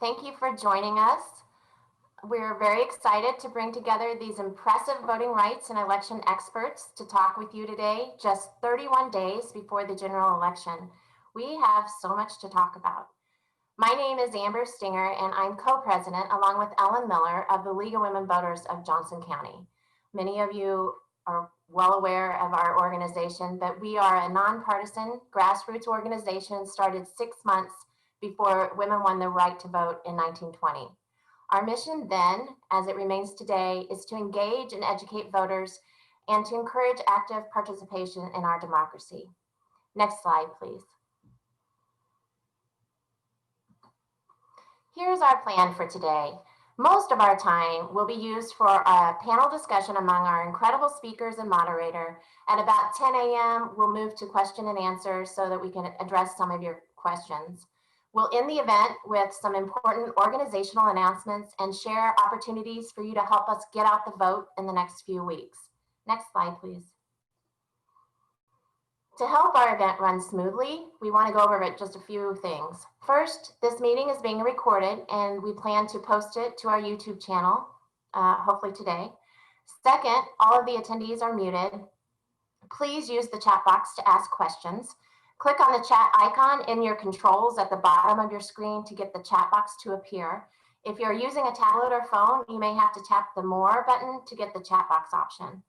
Thank you for joining us. We're very excited to bring together these impressive voting rights and election experts to talk with you today, just 31 days before the general election. We have so much to talk about. My name is Amber Stinger, and I'm co-president along with Ellen Miller of the League of Women Voters of Johnson County. Many of you are well aware of our organization, but we are a nonpartisan grassroots organization started 6 months before women won the right to vote in 1920. Our mission then, as it remains today, is to engage and educate voters and to encourage active participation in our democracy. Next slide, please. Here's our plan for today. Most of our time will be used for a panel discussion among our incredible speakers and moderator. At about 10 a.m., we'll move to question and answer so that we can address some of your questions. We'll end the event with some important organizational announcements and share opportunities for you to help us get out the vote in the next few weeks. Next slide, please. To help our event run smoothly, we want to go over just a few things. First, this meeting is being recorded and we plan to post it to our YouTube channel, hopefully today. Second, all of the attendees are muted. Please use the chat box to ask questions. Click on the chat icon in your controls at the bottom of your screen to get the chat box to appear. If you're using a tablet or phone, you may have to tap the More button to get the chat box option.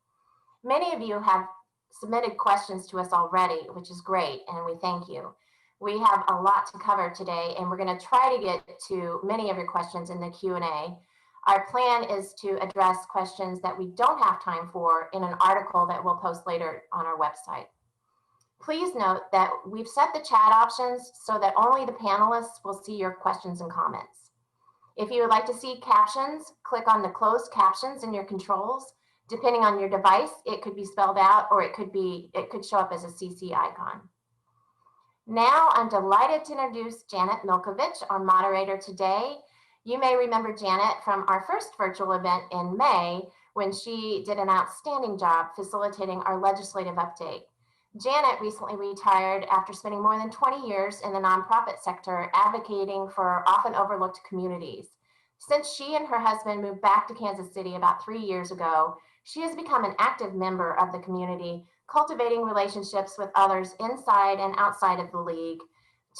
Many of you have submitted questions to us already, which is great, and we thank you. We have a lot to cover today, and we're going to try to get to many of your questions in the Q&A. Our plan is to address questions that we don't have time for in an article that we'll post later on our website. Please note that we've set the chat options so that only the panelists will see your questions and comments. If you would like to see captions, click on the closed captions in your controls. Depending on your device, it could be spelled out or it could show up as a CC icon. Now I'm delighted to introduce Janet Milkovich, our moderator today. You may remember Janet from our first virtual event in May when she did an outstanding job facilitating our legislative update. Janet recently retired after spending more than 20 years in the nonprofit sector advocating for often overlooked communities. Since she and her husband moved back to Kansas City about 3 years ago, she has become an active member of the community, cultivating relationships with others inside and outside of the league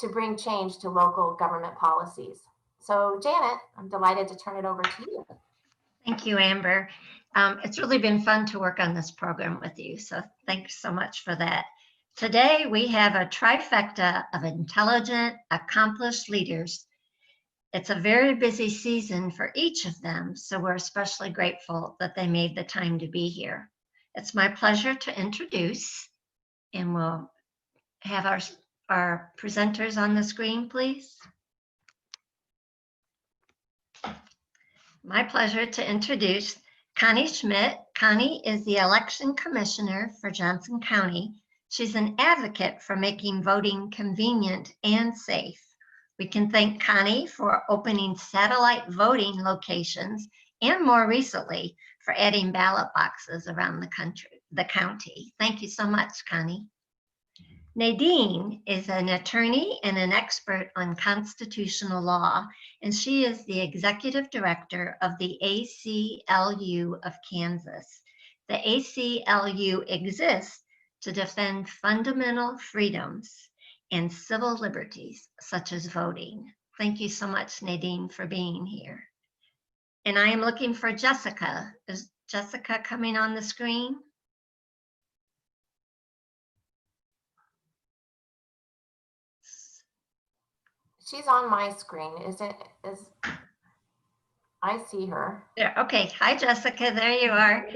to bring change to local government policies. So Janet, I'm delighted to turn it over to you. Thank you, Amber. It's really been fun to work on this program with you, so thanks so much for that. Today, we have a trifecta of intelligent, accomplished leaders. It's a very busy season for each of them, so we're especially grateful that they made the time to be here. It's my pleasure to introduce, and we'll have our presenters on the screen, please. My pleasure to introduce Connie Schmidt. Connie is the election commissioner for Johnson County. She's an advocate for making voting convenient and safe. We can thank Connie for opening satellite voting locations and more recently for adding ballot boxes around the county. Thank you so much, Connie. Nadine is an attorney and an expert on constitutional law, and she is the executive director of the ACLU of Kansas. The ACLU exists to defend fundamental freedoms and civil liberties, such as voting. Thank you so much, Nadine, for being here. And I am looking for Jessica. Is Jessica coming on the screen? She's on my screen. I see her. Yeah, okay. Hi, Jessica. There you are.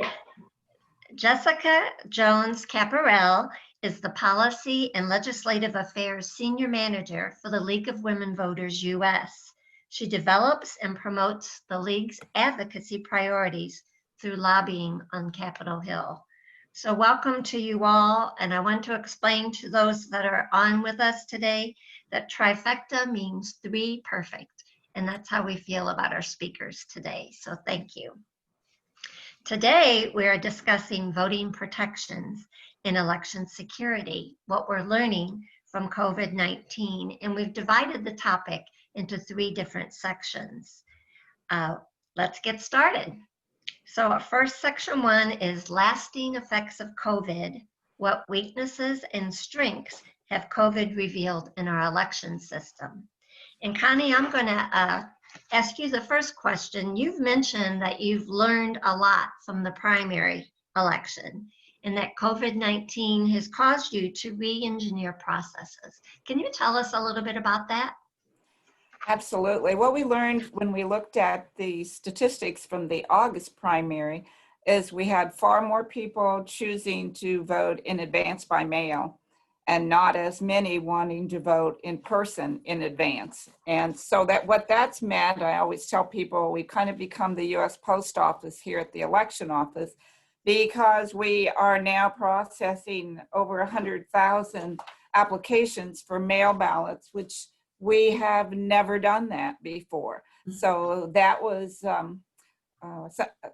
Jessica Jones Capparell is the Policy and Legislative Affairs Senior Manager for the League of Women Voters US. She develops and promotes the League's advocacy priorities through lobbying on Capitol Hill. So welcome to you all, and I want to explain to those that are on with us today that trifecta means 3 perfect, and that's how we feel about our speakers today, so thank you. Today, we are discussing voting protections and election security, what we're learning from COVID-19, and we've divided the topic into 3 different sections. Let's get started. So our first section 1 is lasting effects of COVID. What weaknesses and strengths have COVID revealed in our election system? And Connie, I'm going to ask you the first question. You've mentioned that you've learned a lot from the primary election and that COVID-19 has caused you to re-engineer processes. Can you tell us a little bit about that? Absolutely. What we learned when we looked at the statistics from the August primary is we had far more people choosing to vote in advance by mail and not as many wanting to vote in person in advance. And so that what that's meant, I always tell people, we kind of become the US Post Office here at the election office, because we are now processing over 100,000 applications for mail ballots, which we have never done that before. So that was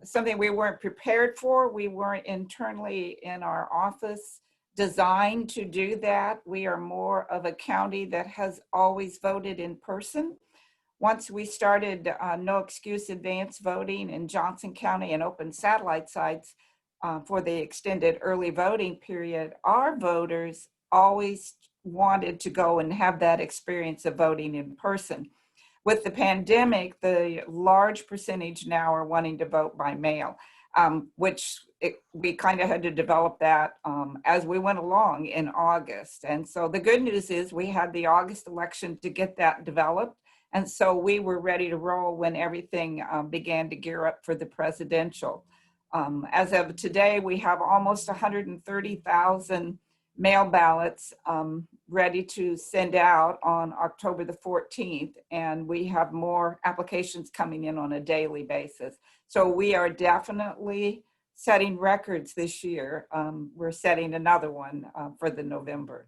something we weren't prepared for. We weren't internally in our office designed to do that. We are more of a county that has always voted in person. Once we started no excuse advance voting in Johnson County and open satellite sites for the extended early voting period, our voters always wanted to go and have that experience of voting in person. With the pandemic, the large percentage now are wanting to vote by mail, we kind of had to develop that as we went along in August. And so the good news is we had the August election to get that developed. And so we were ready to roll when everything began to gear up for the presidential. As of today, we have almost 130,000 mail ballots ready to send out on October the 14th. And we have more applications coming in on a daily basis. So we are definitely setting records this year. We're setting another one for the November.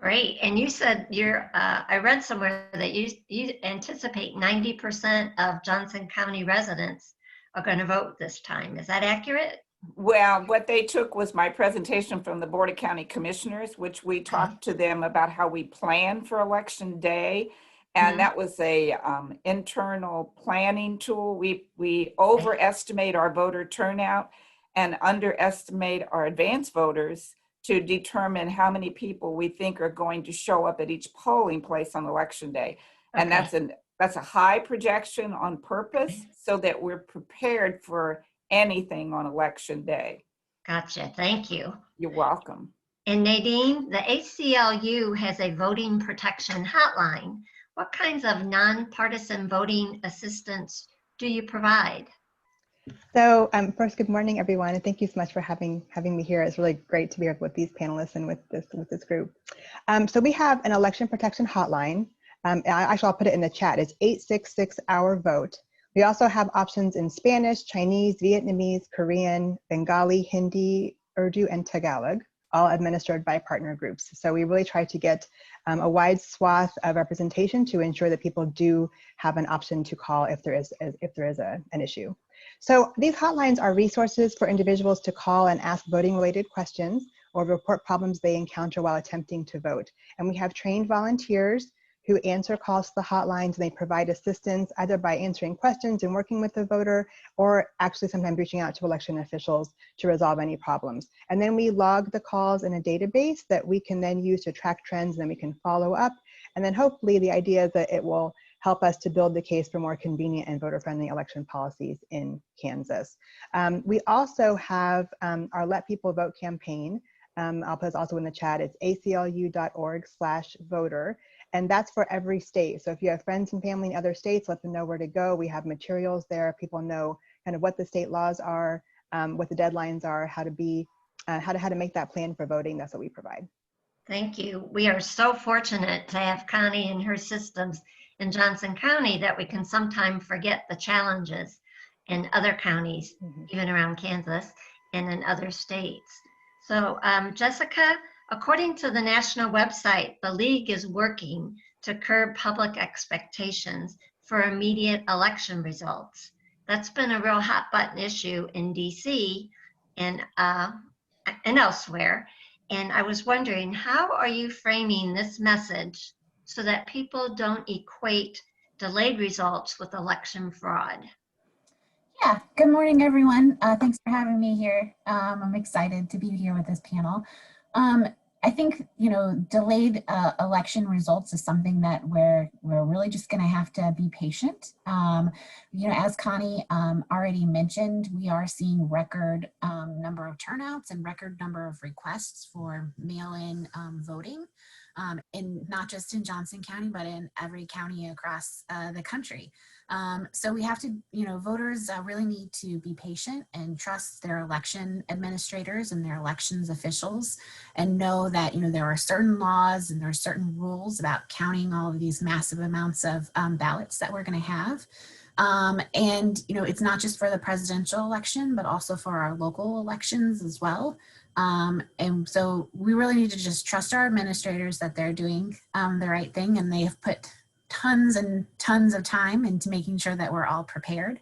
Great. And you said I read somewhere that you anticipate 90% of Johnson County residents are going to vote this time. Is that accurate? Well, what they took was my presentation from the Board of County Commissioners, which we talked to them about how we plan for election day. And that was a internal planning tool. We overestimate our voter turnout and underestimate our advance voters to determine how many people we think are going to show up at each polling place on election day. And that's a high projection on purpose so that we're prepared for anything on election day. Gotcha. Thank you. You're welcome. And Nadine, the ACLU has a voting protection hotline. What kinds of nonpartisan voting assistance do you provide? So first, good morning, everyone, and thank you so much for having me here. It's really great to be here with these panelists and with this group. So we have an election protection hotline. Actually, I'll put it in the chat. It's 866-OUR-VOTE. We also have options in Spanish, Chinese, Vietnamese, Korean, Bengali, Hindi, Urdu, and Tagalog, all administered by partner groups. So we really try to get a wide swath of representation to ensure that people do have an option to call if there is an issue. So these hotlines are resources for individuals to call and ask voting-related questions or report problems they encounter while attempting to vote. And we have trained volunteers who answer calls to the hotlines, and they provide assistance either by answering questions and working with the voter, or actually sometimes reaching out to election officials to resolve any problems. And then we log the calls in a database that we can then use to track trends, and then we can follow up. And then hopefully the idea is that it will help us to build the case for more convenient and voter-friendly election policies in Kansas. We also have our Let People Vote campaign. I'll put this also in the chat. It's aclu.org/voter. And that's for every state. So if you have friends and family in other states, let them know where to go. We have materials there. People know kind of what the state laws are, what the deadlines are, how to make that plan for voting. That's what we provide. Thank you. We are so fortunate to have Connie and her systems in Johnson County that we can sometimes forget the challenges in other counties, even around Kansas and in other states. So Jessica, according to the national website, the League is working to curb public expectations for immediate election results. That's been a real hot button issue in DC and elsewhere. And I was wondering, how are you framing this message so that people don't equate delayed results with election fraud? Yeah, good morning, everyone. Thanks for having me here. I'm excited to be here with this panel. I think, delayed election results is something that we're really just going to have to be patient. As Connie already mentioned, we are seeing record number of turnouts and record number of requests for mail-in voting, in not just in Johnson County, but in every county across the country. So we have to, voters really need to be patient and trust their election administrators and their elections officials, and know that, there are certain laws and there are certain rules about counting all of these massive amounts of ballots that we're going to have. And, it's not just for the presidential election, but also for our local elections as well. And so we really need to just trust our administrators that they're doing the right thing, and they have put tons and tons of time into making sure that we're all prepared.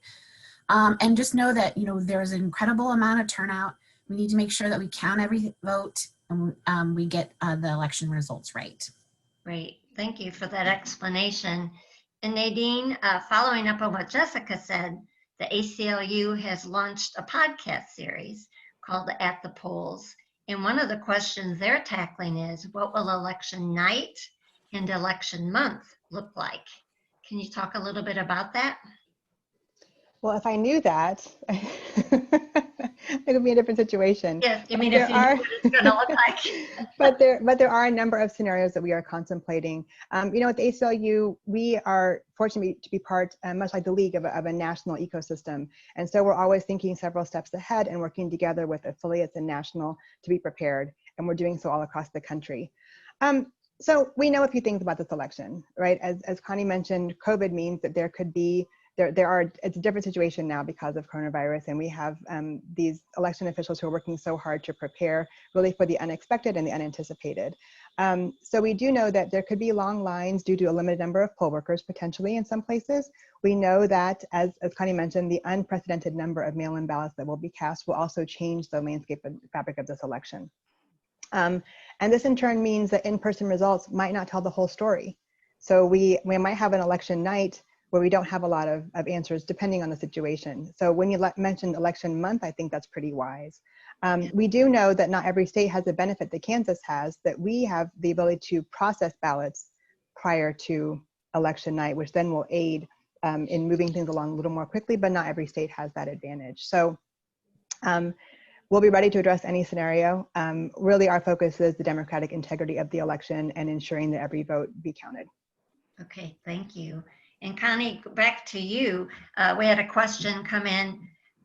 And just know that, there's an incredible amount of turnout. We need to make sure that we count every vote and we get the election results right. Great, thank you for that explanation. And Nadine, following up on what Jessica said, the ACLU has launched a podcast series called At the Polls. And one of the questions they're tackling is, what will election night and election month look like? Can you talk a little bit about that? Well, if I knew that, it would be a different situation. Yes, I mean, But if you know what it's going to look like. but there are a number of scenarios that we are contemplating. At the ACLU, we are fortunate to be part, much like the League, of a national ecosystem. And so we're always thinking several steps ahead and working together with affiliates and national to be prepared. And we're doing so all across the country. So we know a few things about this election, right? As Connie mentioned, COVID means that there could be it's a different situation now because of coronavirus, and we have these election officials who are working so hard to prepare really for the unexpected and the unanticipated. So we do know that there could be long lines due to a limited number of poll workers potentially in some places. We know that, as Connie mentioned, the unprecedented number of mail-in ballots that will be cast will also change the landscape and fabric of this election. And this in turn means that in-person results might not tell the whole story. So we might have an election night where we don't have a lot of answers depending on the situation. So when you mentioned election month, I think that's pretty wise. We do know that not every state has the benefit that Kansas has, that we have the ability to process ballots prior to election night, which then will aid in moving things along a little more quickly, but not every state has that advantage. So we'll be ready to address any scenario. Really, our focus is the democratic integrity of the election and ensuring that every vote be counted. Okay, thank you. And Connie, back to you. We had a question come in.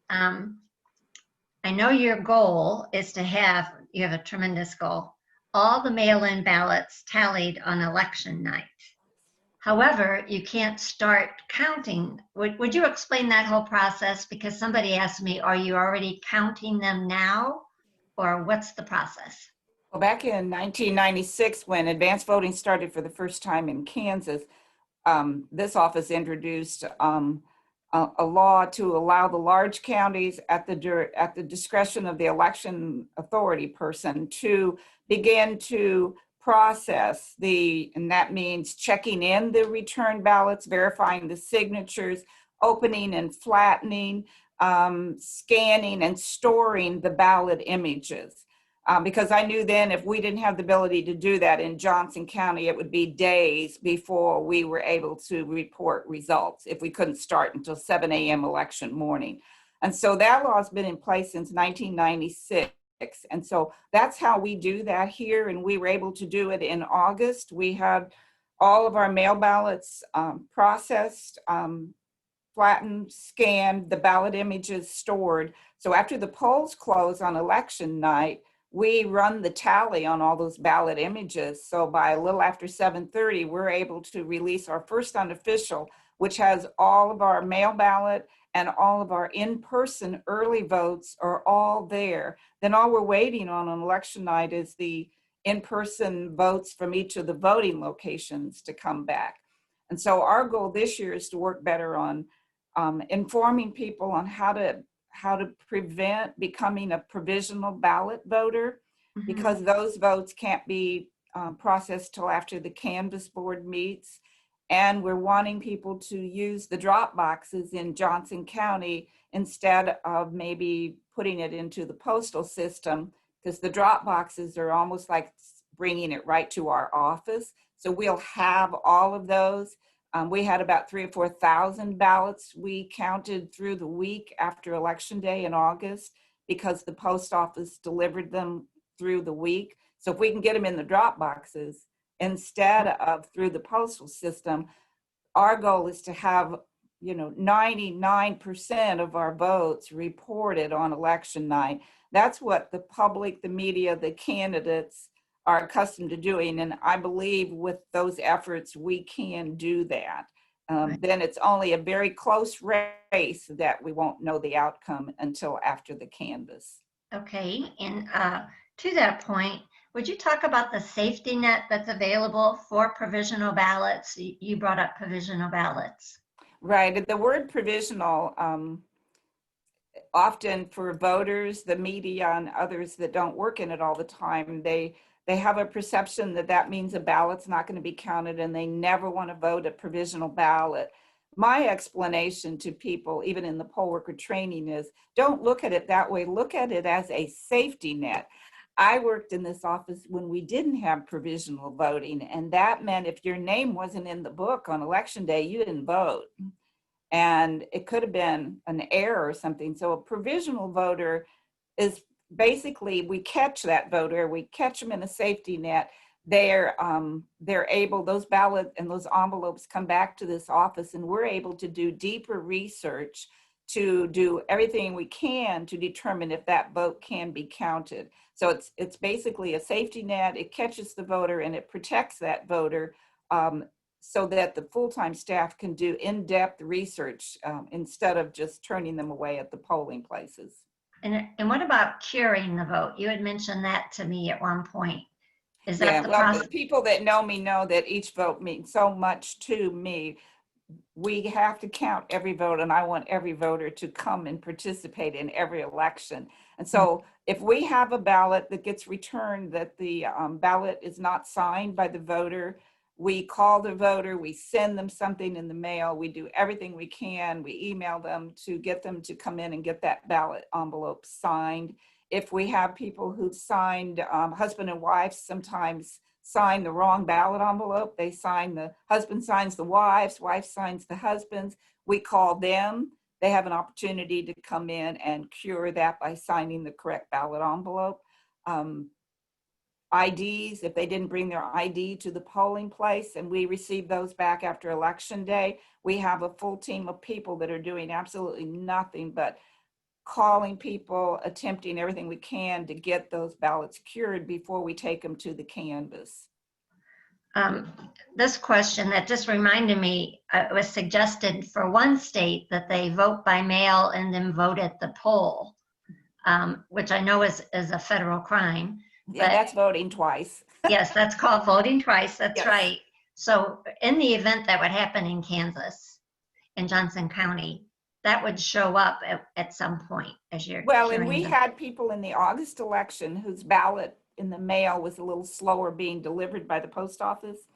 I know your goal is to you have a tremendous goal, all the mail-in ballots tallied on election night. However, you can't start counting. Would you explain that whole process? Because somebody asked me, are you already counting them now, or what's the process? Well, back in 1996, when advanced voting started for the first time in Kansas, this office introduced a law to allow the large counties at the discretion of the election authority person to begin to process and that means checking in the return ballots, verifying the signatures, opening and flattening, scanning and storing the ballot images. Because I knew then if we didn't have the ability to do that in Johnson County, it would be days before we were able to report results if we couldn't start until 7 a.m. election morning. And so that law has been in place since 1996. And so that's how we do that here. And we were able to do it in August. We had all of our mail ballots processed, flattened, scanned, the ballot images stored. So after the polls close on election night, we run the tally on all those ballot images. So by a little after 7:30, we're able to release our first unofficial, which has all of our mail ballot and all of our in-person early votes are all there. Then all we're waiting on election night is the in-person votes from each of the voting locations to come back. And so our goal this year is to work better on informing people on how to prevent becoming a provisional ballot voter, because those votes can't be process till after the canvas board meets. And we're wanting people to use the drop boxes in Johnson County instead of maybe putting it into the postal system, because the drop boxes are almost like bringing it right to our office. So we'll have all of those. We had about 3,000 or 4,000 ballots we counted through the week after Election Day in August, because the post office delivered them through the week. So if we can get them in the drop boxes instead of through the postal system, our goal is to have 99% of our votes reported on election night. That's what the public, the media, the candidates are accustomed to doing. And I believe with those efforts, we can do that. Then it's only a very close race that we won't know the outcome until after the canvass. Okay, and to that point, would you talk about the safety net that's available for provisional ballots? You brought up provisional ballots. Right, the word provisional, often for voters, the media, and others that don't work in it all the time, they have a perception that that means a ballot's not going to be counted and they never want to vote a provisional ballot. My explanation to people, even in the poll worker training, is don't look at it that way. Look at it as a safety net. I worked in this office when we didn't have provisional voting, and that meant if your name wasn't in the book on election day, you didn't vote. And it could have been an error or something. So a provisional voter is basically, we catch that voter, we catch them in a safety net. They're able, those ballots and those envelopes come back to this office, and we're able to do deeper research to do everything we can to determine if that vote can be counted. So it's basically a safety net. It catches the voter and it protects that voter, so that the full-time staff can do in-depth research instead of just turning them away at the polling places. And what about curing the vote? You had mentioned that to me at one point. Is that the process? People that know me know that each vote means so much to me. We have to count every vote, and I want every voter to come and participate in every election. And so if we have a ballot that gets returned that the ballot is not signed by the voter, we call the voter, we send them something in the mail, we do everything we can, we email them to get them to come in and get that ballot envelope signed. If we have people who've signed, husband and wife sometimes sign the wrong ballot envelope. They sign, the husband signs the wife's, wife signs the husband's. We call them. They have an opportunity to come in and cure that by signing the correct ballot envelope. IDs, if they didn't bring their ID to the polling place and we receive those back after Election Day, we have a full team of people that are doing absolutely nothing but calling people, attempting everything we can to get those ballots cured before we take them to the canvas. This question that just reminded me, it was suggested for one state that they vote by mail and then vote at the poll, which I know is a federal crime. Yeah, that's voting twice. Yes, that's called voting twice. That's Yes. right. So in the event that would happen in Kansas, in Johnson County, that would show up at some point as you're Well, and curing we them. had people in the August election whose ballot in the mail was a little slower being delivered by the post office.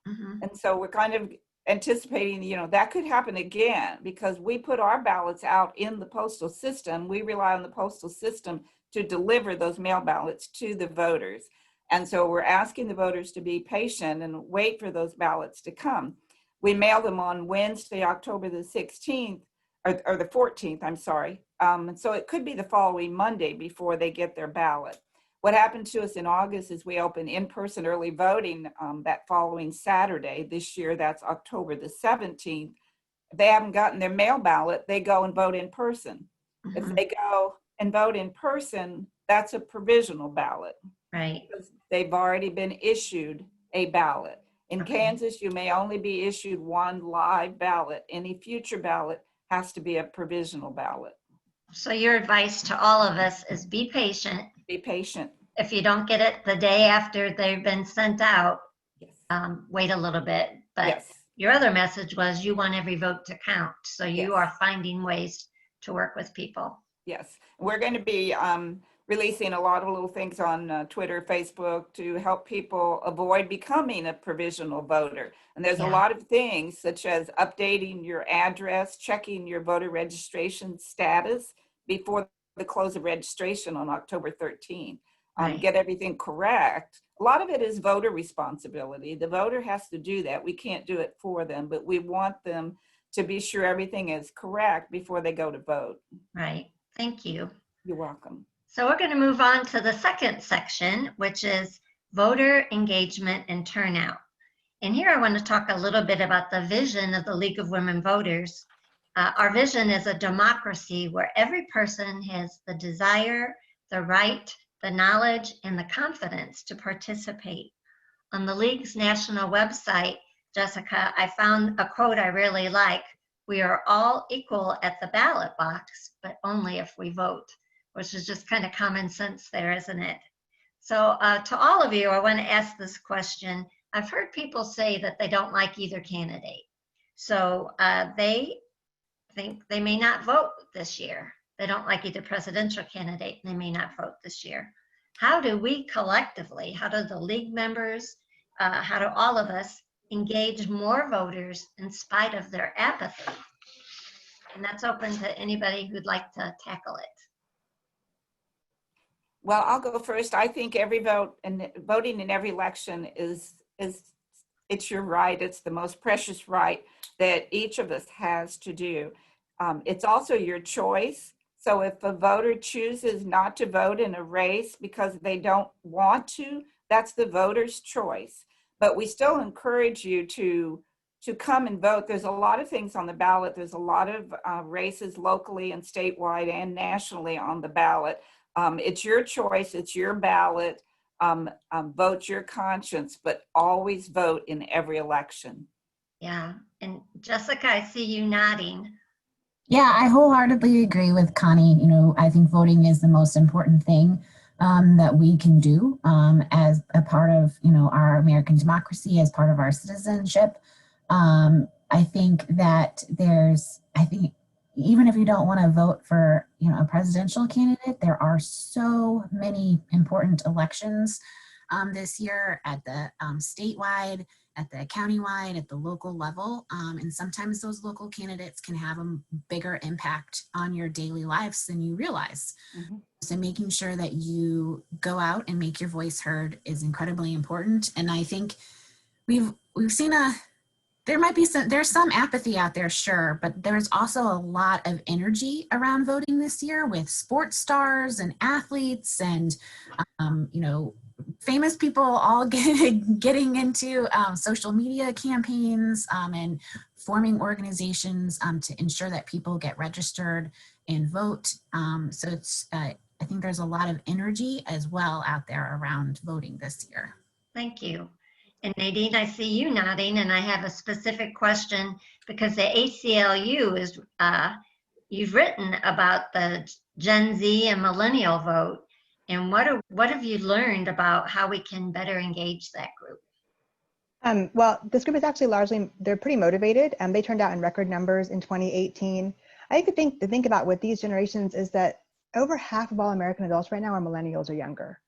Mhm. And so we're kind of anticipating, that could happen again because we put our ballots out in the postal system. We rely on the postal system to deliver those mail ballots to the voters. And so we're asking the voters to be patient and wait for those ballots to come. We mail them on Wednesday, October the 16th, or the 14th, I'm sorry. And so it could be the following Monday before they get their ballot. What happened to us in August is we opened in-person early voting that following Saturday. This year, that's October the 17th. If they haven't gotten their mail ballot, they go and vote in person. If Mhm. they go and vote in person, that's a provisional ballot. Right. Because they've already been issued a ballot. In Okay. Kansas, you may only be issued one live ballot. Any future ballot has to be a provisional ballot. So your advice to all of us is be patient. Be patient. If you don't get it the day after they've been sent out, Yes. Wait a little bit. But Yes. your other message was you want every vote to count. So you Yes. are finding ways to work with people. Yes. We're going to be releasing a lot of little things on Twitter, Facebook to help people avoid becoming a provisional voter. And there's a lot of things such as updating your address, checking your voter registration status before the close of registration on October 13. Get everything correct. A lot of it is voter responsibility. The voter has to do that. We can't do it for them, but we want them to be sure everything is correct before they go to vote. Right. Thank you. You're welcome. So we're going to move on to the second section, which is voter engagement and turnout. And here I want to talk a little bit about the vision of the League of Women Voters. Our vision is a democracy where every person has the desire, the right, the knowledge, and the confidence to participate. On the League's national website, Jessica, I found a quote I really like. "We are all equal at the ballot box, but only if we vote," which is just kind of common sense there, isn't it? So to all of you, I want to ask this question. I've heard people say that they don't like either candidate. So they think they may not vote this year. They don't like either presidential candidate, and they may not vote this year. How do we collectively, how do the League members, how do all of us engage more voters in spite of their apathy? And that's open to anybody who'd like to tackle it. Well, I'll go first. I think every vote and voting in every election is it's your right. It's the most precious right that each of us has to do. It's also your choice. So if a voter chooses not to vote in a race because they don't want to, that's the voter's choice. But we still encourage you to come and vote. There's a lot of things on the ballot. There's a lot of races locally and statewide and nationally on the ballot. It's your choice. It's your ballot. Vote your conscience, but always vote in every election. Yeah. And Jessica, I see you nodding. Yeah, I wholeheartedly agree with Connie. You know, I think voting is the most important thing that we can do as a part of, you know, our American democracy, as part of our citizenship. I think that even if you don't want to vote for, you know, a presidential candidate, there are so many important elections this year at the statewide, at the countywide, at the local level. And sometimes those local candidates can have a bigger impact on your daily lives than you realize. Mm-hmm. So making sure that you go out and make your voice heard is incredibly important. And I think we've seen there's some apathy out there, sure, but there's also a lot of energy around voting this year with sports stars and athletes and, you know, famous people all getting into social media campaigns and forming organizations to ensure that people get registered and vote. So it's, I think there's a lot of energy as well out there around voting this year. Thank you. And Nadine, I see you nodding, and I have a specific question because the ACLU is, you've written about the Gen Z and millennial vote. And what have you learned about how we can better engage that group? Well, this group is actually they're pretty motivated, and they turned out in record numbers in 2018. I think to think about with these generations is that over half of all American adults right now are millennials or younger.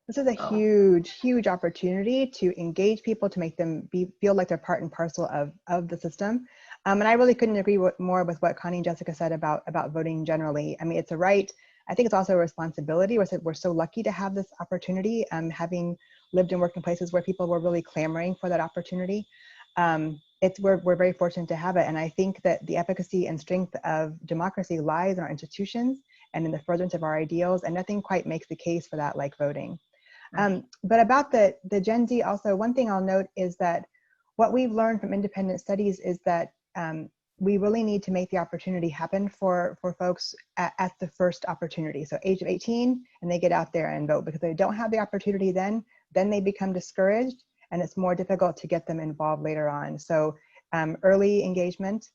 This is a huge opportunity to engage people, to make them feel like they're part and parcel of the system. And I really couldn't agree more with what Connie and Jessica said about voting generally. I mean, it's a right. I think it's also a responsibility. We're so lucky to have this opportunity, having lived and worked in places where people were really clamoring for that opportunity. We're very fortunate to have it. And I think that the efficacy and strength of democracy lies in our institutions and in the furtherance of our ideals, and nothing quite makes the case for that like voting. But about the Gen Z also, one thing I'll note is that what we've learned from independent studies is that we really need to make the opportunity happen for folks at the first opportunity. So age of 18, and they get out there and vote, because if they don't have the opportunity then they become discouraged, and it's more difficult to get them involved later on. So early engagement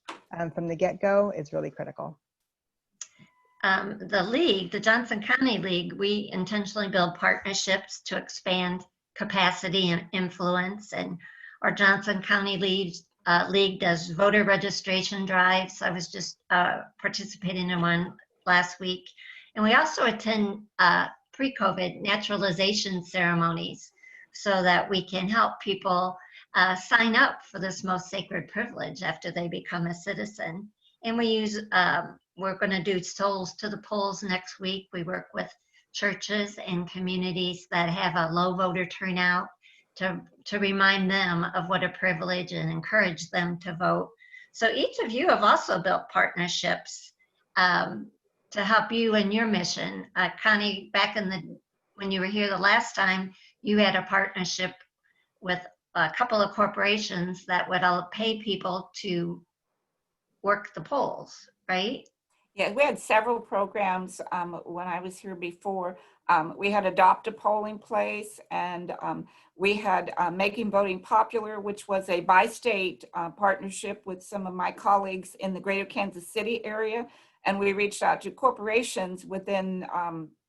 from the get-go is really critical. The League, the Johnson County League, we intentionally build partnerships to expand capacity and influence. And our Johnson County League does voter registration drives. I was just participating in one last week. And we also attend pre-COVID naturalization ceremonies so that we can help people sign up for this most sacred privilege after they become a citizen. And we use, we're going to do Souls to the Polls next week. We work with churches and communities that have a low voter turnout to remind them of what a privilege and encourage them to vote. So each of you have also built partnerships to help you in your mission. Connie, back when you were here the last time, you had a partnership with a couple of corporations that would pay people to work the polls, right? Yeah, we had several programs when I was here before. We had Adopt a Polling Place, and we had Making Voting Popular, which was a bi-state partnership with some of my colleagues in the greater Kansas City area. And we reached out to corporations within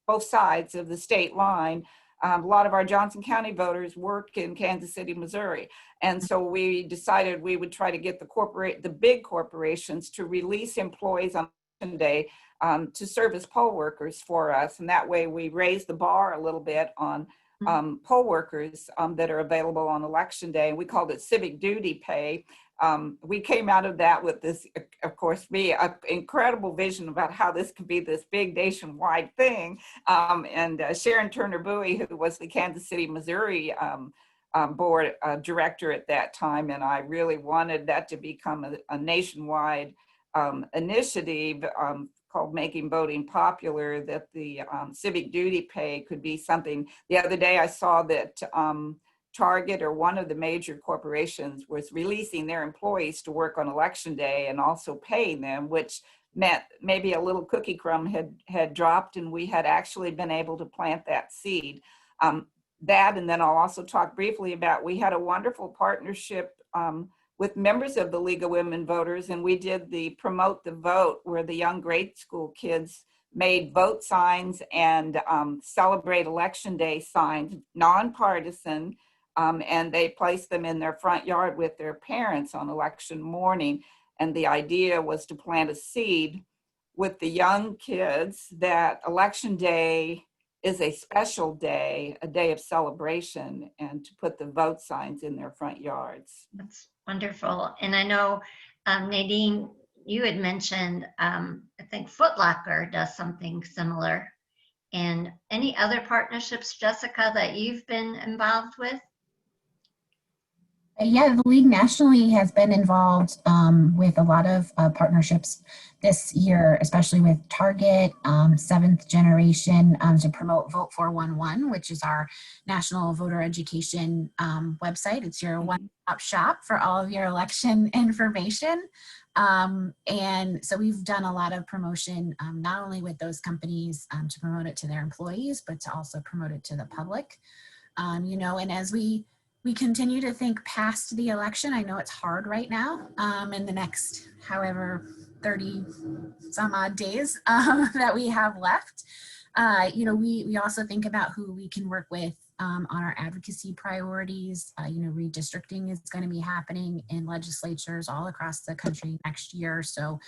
both sides of the state line. A lot of our Johnson County voters work in Kansas City, Missouri. And so we decided we would try to get the big corporations to release employees on day to serve as poll workers for us. And that way we raise the bar a little bit on poll workers that are available on election day. We called it civic duty pay. We came out of that with this, of course, an incredible vision about how this could be this big nationwide thing. And Sharon Turner Bowie, who was the Kansas City, Missouri board director at that time, and I really wanted that to become a nationwide initiative called Making Voting Popular, that the civic duty pay could be something. The other day I saw that Target, or one of the major corporations, was releasing their employees to work on election day and also paying them, which meant maybe a little cookie crumb had dropped, and we had actually been able to plant that seed. That, and then I'll also talk briefly about, we had a wonderful partnership with members of the League of Women Voters, and we did the Promote the Vote, where the young grade school kids made vote signs and celebrate election day signs, nonpartisan, and they placed them in their front yard with their parents on election morning. And the idea was to plant a seed with the young kids that election day is a special day, a day of celebration, and to put the vote signs in their front yards. That's wonderful. And I know, Nadine, you had mentioned, I think Foot Locker does something similar. And any other partnerships, Jessica, that you've been involved with? Yeah, the League nationally has been involved with a lot of partnerships this year, especially with Target, Seventh Generation, to promote Vote 411, which is our national voter education website. It's your one-stop shop for all of your election information. And so we've done a lot of promotion, not only with those companies to promote it to their employees, but to also promote it to the public. You know, and as we continue to think past the election. I know it's hard right now in the next, however, 30 some odd days that we have left. You know, we also think about who we can work with on our advocacy priorities. You know, redistricting is going to be happening in legislatures all across the country next year. So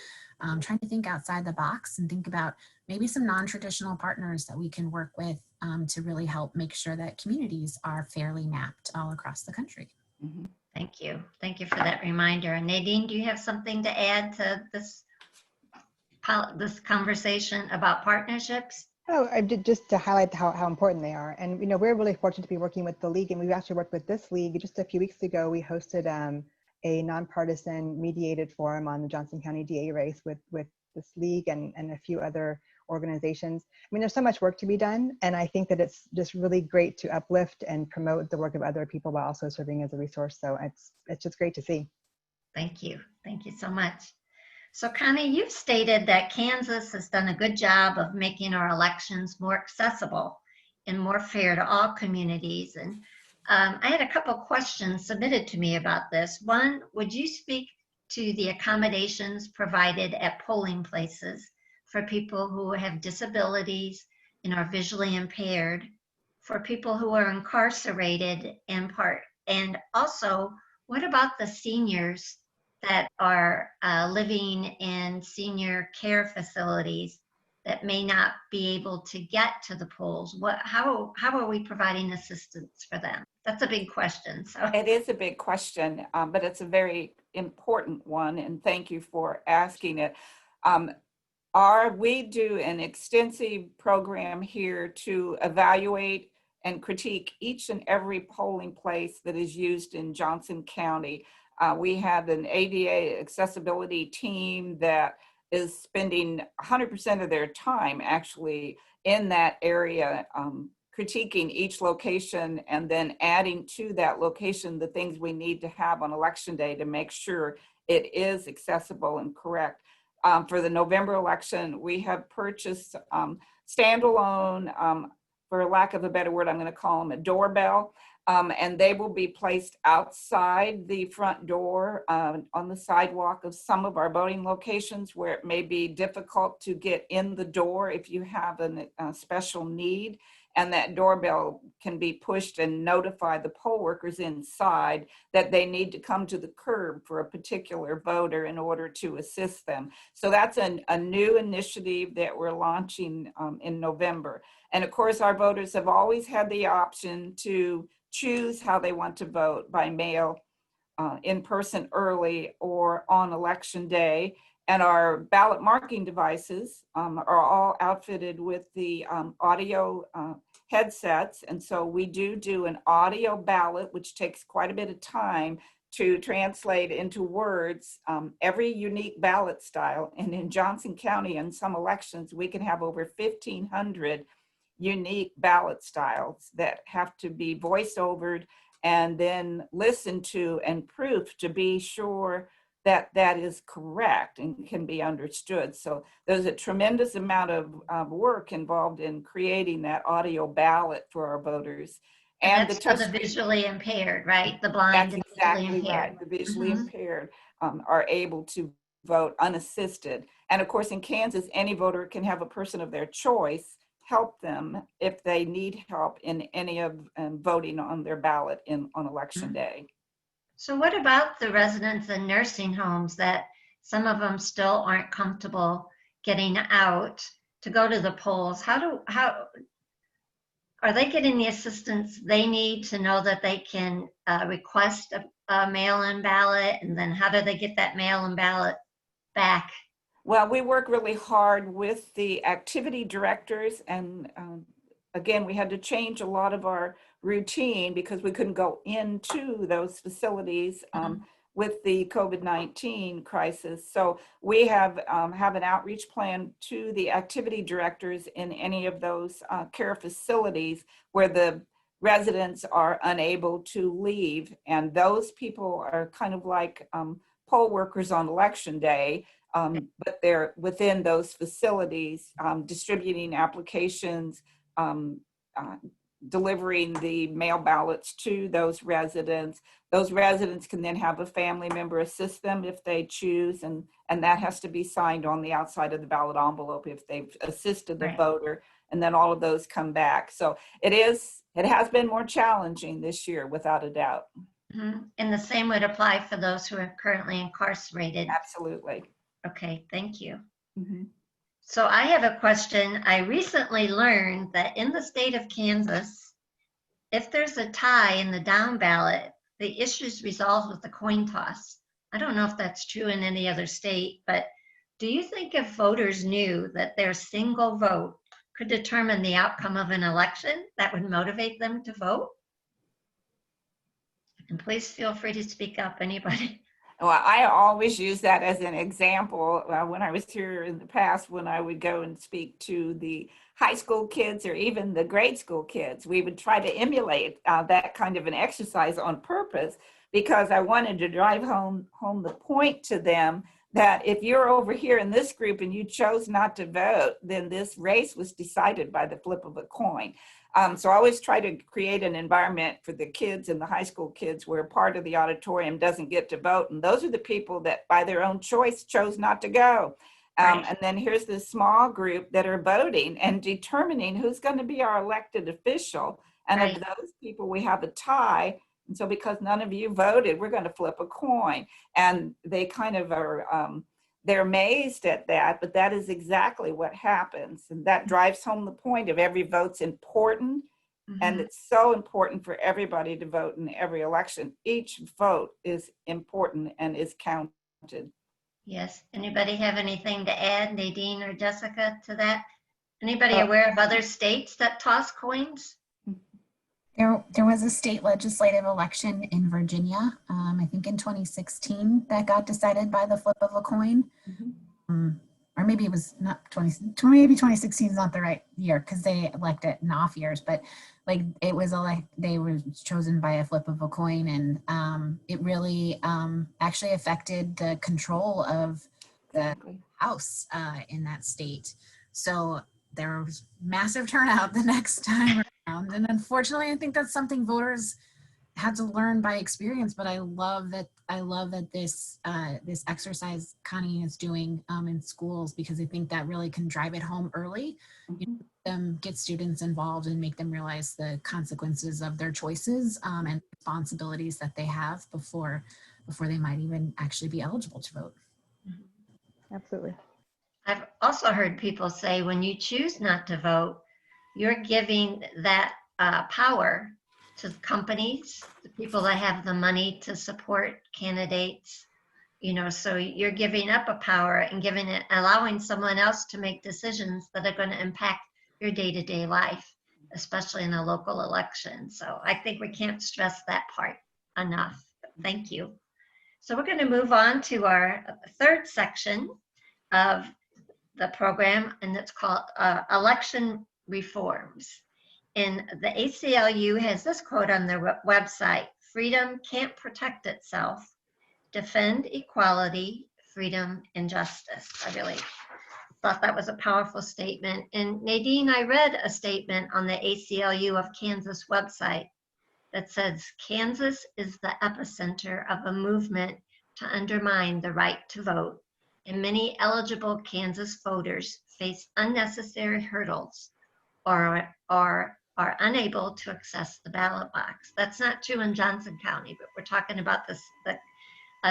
trying to think outside the box and think about maybe some non-traditional partners that we can work with to really help make sure that communities are fairly mapped all across the country. Mm-hmm. Thank you. Thank you for that reminder. Nadine, do you have something to add to this conversation about partnerships? Oh, I did, just to highlight how important they are. And, you know, we're really fortunate to be working with the League, and we've actually worked with this League. Just a few weeks ago, we hosted a nonpartisan mediated forum on the Johnson County DA race with this League and a few other organizations. I mean, there's so much work to be done, and I think that it's just really great to uplift and promote the work of other people while also serving as a resource. So it's just great to see. Thank you. Thank you so much. So Connie, you've stated that Kansas has done a good job of making our elections more accessible and more fair to all communities. And I had a couple questions submitted to me about this. One, would you speak to the accommodations provided at polling places for people who have disabilities and are visually impaired, for people who are incarcerated and also, what about the seniors that are living in senior care facilities that may not be able to get to the polls? How are we providing assistance for them? That's a big question. So It is a big question, but it's a very important one, and thank you for asking it. We do an extensive program here to evaluate and critique each and every polling place that is used in Johnson County. We have an ADA accessibility team that is spending 100% of their time actually in that area, critiquing each location and then adding to that location the things we need to have on election day to make sure it is accessible and correct. For the November election, we have purchased standalone, for lack of a better word, I'm going to call them a doorbell, and they will be placed outside the front door on the sidewalk of some of our voting locations where it may be difficult to get in the door if you have a special need. And that doorbell can be pushed and notify the poll workers inside that they need to come to the curb for a particular voter in order to assist them. So that's a new initiative that we're launching in November. And of course, our voters have always had the option to choose how they want to vote by mail, in person early, or on election day. And our ballot marking devices are all outfitted with the audio headsets. And so we do an audio ballot, which takes quite a bit of time to translate into words, every unique ballot style. And in Johnson County, in some elections, we can have over 1,500 unique ballot styles that have to be voice overed and then listened to and proofed to be sure that that is correct and can be understood. So there's a tremendous amount of work involved in creating that audio ballot for our voters. And that's for the visually impaired, right? The blind. That's and exactly visually impaired. right. The visually impaired are able to vote unassisted. And of course, in Kansas, any voter can have a person of their choice help them if they need help in any of voting on their ballot on election day. So what about the residents in nursing homes that some of them still aren't comfortable getting out to go to the polls? How are they getting the assistance they need to know that they can request a mail-in ballot? And then how do they get that mail-in ballot back? Well, we work really hard with the activity directors, and again, we had to change a lot of our routine because we couldn't go into those facilities with the COVID-19 crisis. So we have an outreach plan to the activity directors in any of those care facilities where the residents are unable to leave. And those people are kind of like poll workers on election day, but they're within those facilities, distributing applications, delivering the mail ballots to those residents. Those residents can then have a family member assist them if they choose, and that has to be signed on the outside of the ballot envelope if they've assisted the voter, and then all of those come back. So it has been more challenging this year, without a doubt. And the same would apply for those who are currently incarcerated. Absolutely. Okay, thank you. Mm-hmm. So I have a question. I recently learned that in the state of Kansas, if there's a tie in the down ballot, the issue is resolved with the coin toss. I don't know if that's true in any other state, but do you think if voters knew that their single vote could determine the outcome of an election, that would motivate them to vote? And please feel free to speak up, anybody. Well, I always use that as an example when I was here in the past, when I would go and speak to the high school kids or even the grade school kids. We would try to emulate that kind of an exercise on purpose, because I wanted to drive home the point to them that if you're over here in this group and you chose not to vote, then this race was decided by the flip of a coin. So I always try to create an environment for the kids and the high school kids where part of the auditorium doesn't get to vote. And those are the people that by their own choice chose not to go. And then here's this small group that are voting and determining who's going to be our elected official. And of those people, we have a tie. And so because none of you voted, we're going to flip a coin. And they kind of are they're amazed at that, but that is exactly what happens. And that drives home the point of every vote's important. And it's so important for everybody to vote in every election. Each vote is important and is counted. Yes. Anybody have anything to add, Nadine or Jessica, to that? Anybody aware of other states that toss coins? There was a state legislative election in Virginia, I think in 2016, that got decided by the flip of a coin. Or maybe it was not maybe 2016 is not the right year because they elect it in off years, but like it was they were chosen by a flip of a coin, and it really actually affected the control of the House in that state. So there was massive turnout the next time around, and unfortunately, I think that's something voters had to learn by experience. But I love that this this exercise Connie is doing in schools, because I think that really can drive it home early. Get students involved and make them realize the consequences of their choices and responsibilities that they have before they might even actually be eligible to vote. Absolutely. I've also heard people say when you choose not to vote, you're giving that power to companies, the people that have the money to support candidates, so you're giving up a power and allowing someone else to make decisions that are going to impact your day-to-day life, especially in a local election. So I think we can't stress that part enough. Thank you. So we're going to move on to our third section of the program, and it's called election reforms. And the ACLU has this quote on their website: "Freedom can't protect itself. Defend equality, freedom, and justice." I really thought that was a powerful statement. And Nadine, I read a statement on the ACLU of Kansas website that says, "Kansas is the epicenter of a movement to undermine the right to vote, and many eligible Kansas voters face unnecessary hurdles or are unable to access the ballot box." That's not true in Johnson County, but we're talking about the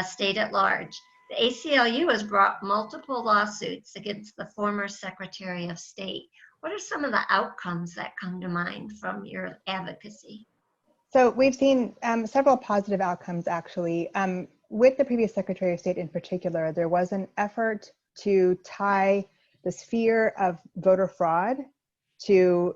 state at large. The ACLU has brought multiple lawsuits against the former Secretary of State. What are some of the outcomes that come to mind from your advocacy? So we've seen several positive outcomes, actually. With the previous Secretary of State in particular, there was an effort to tie the sphere of voter fraud to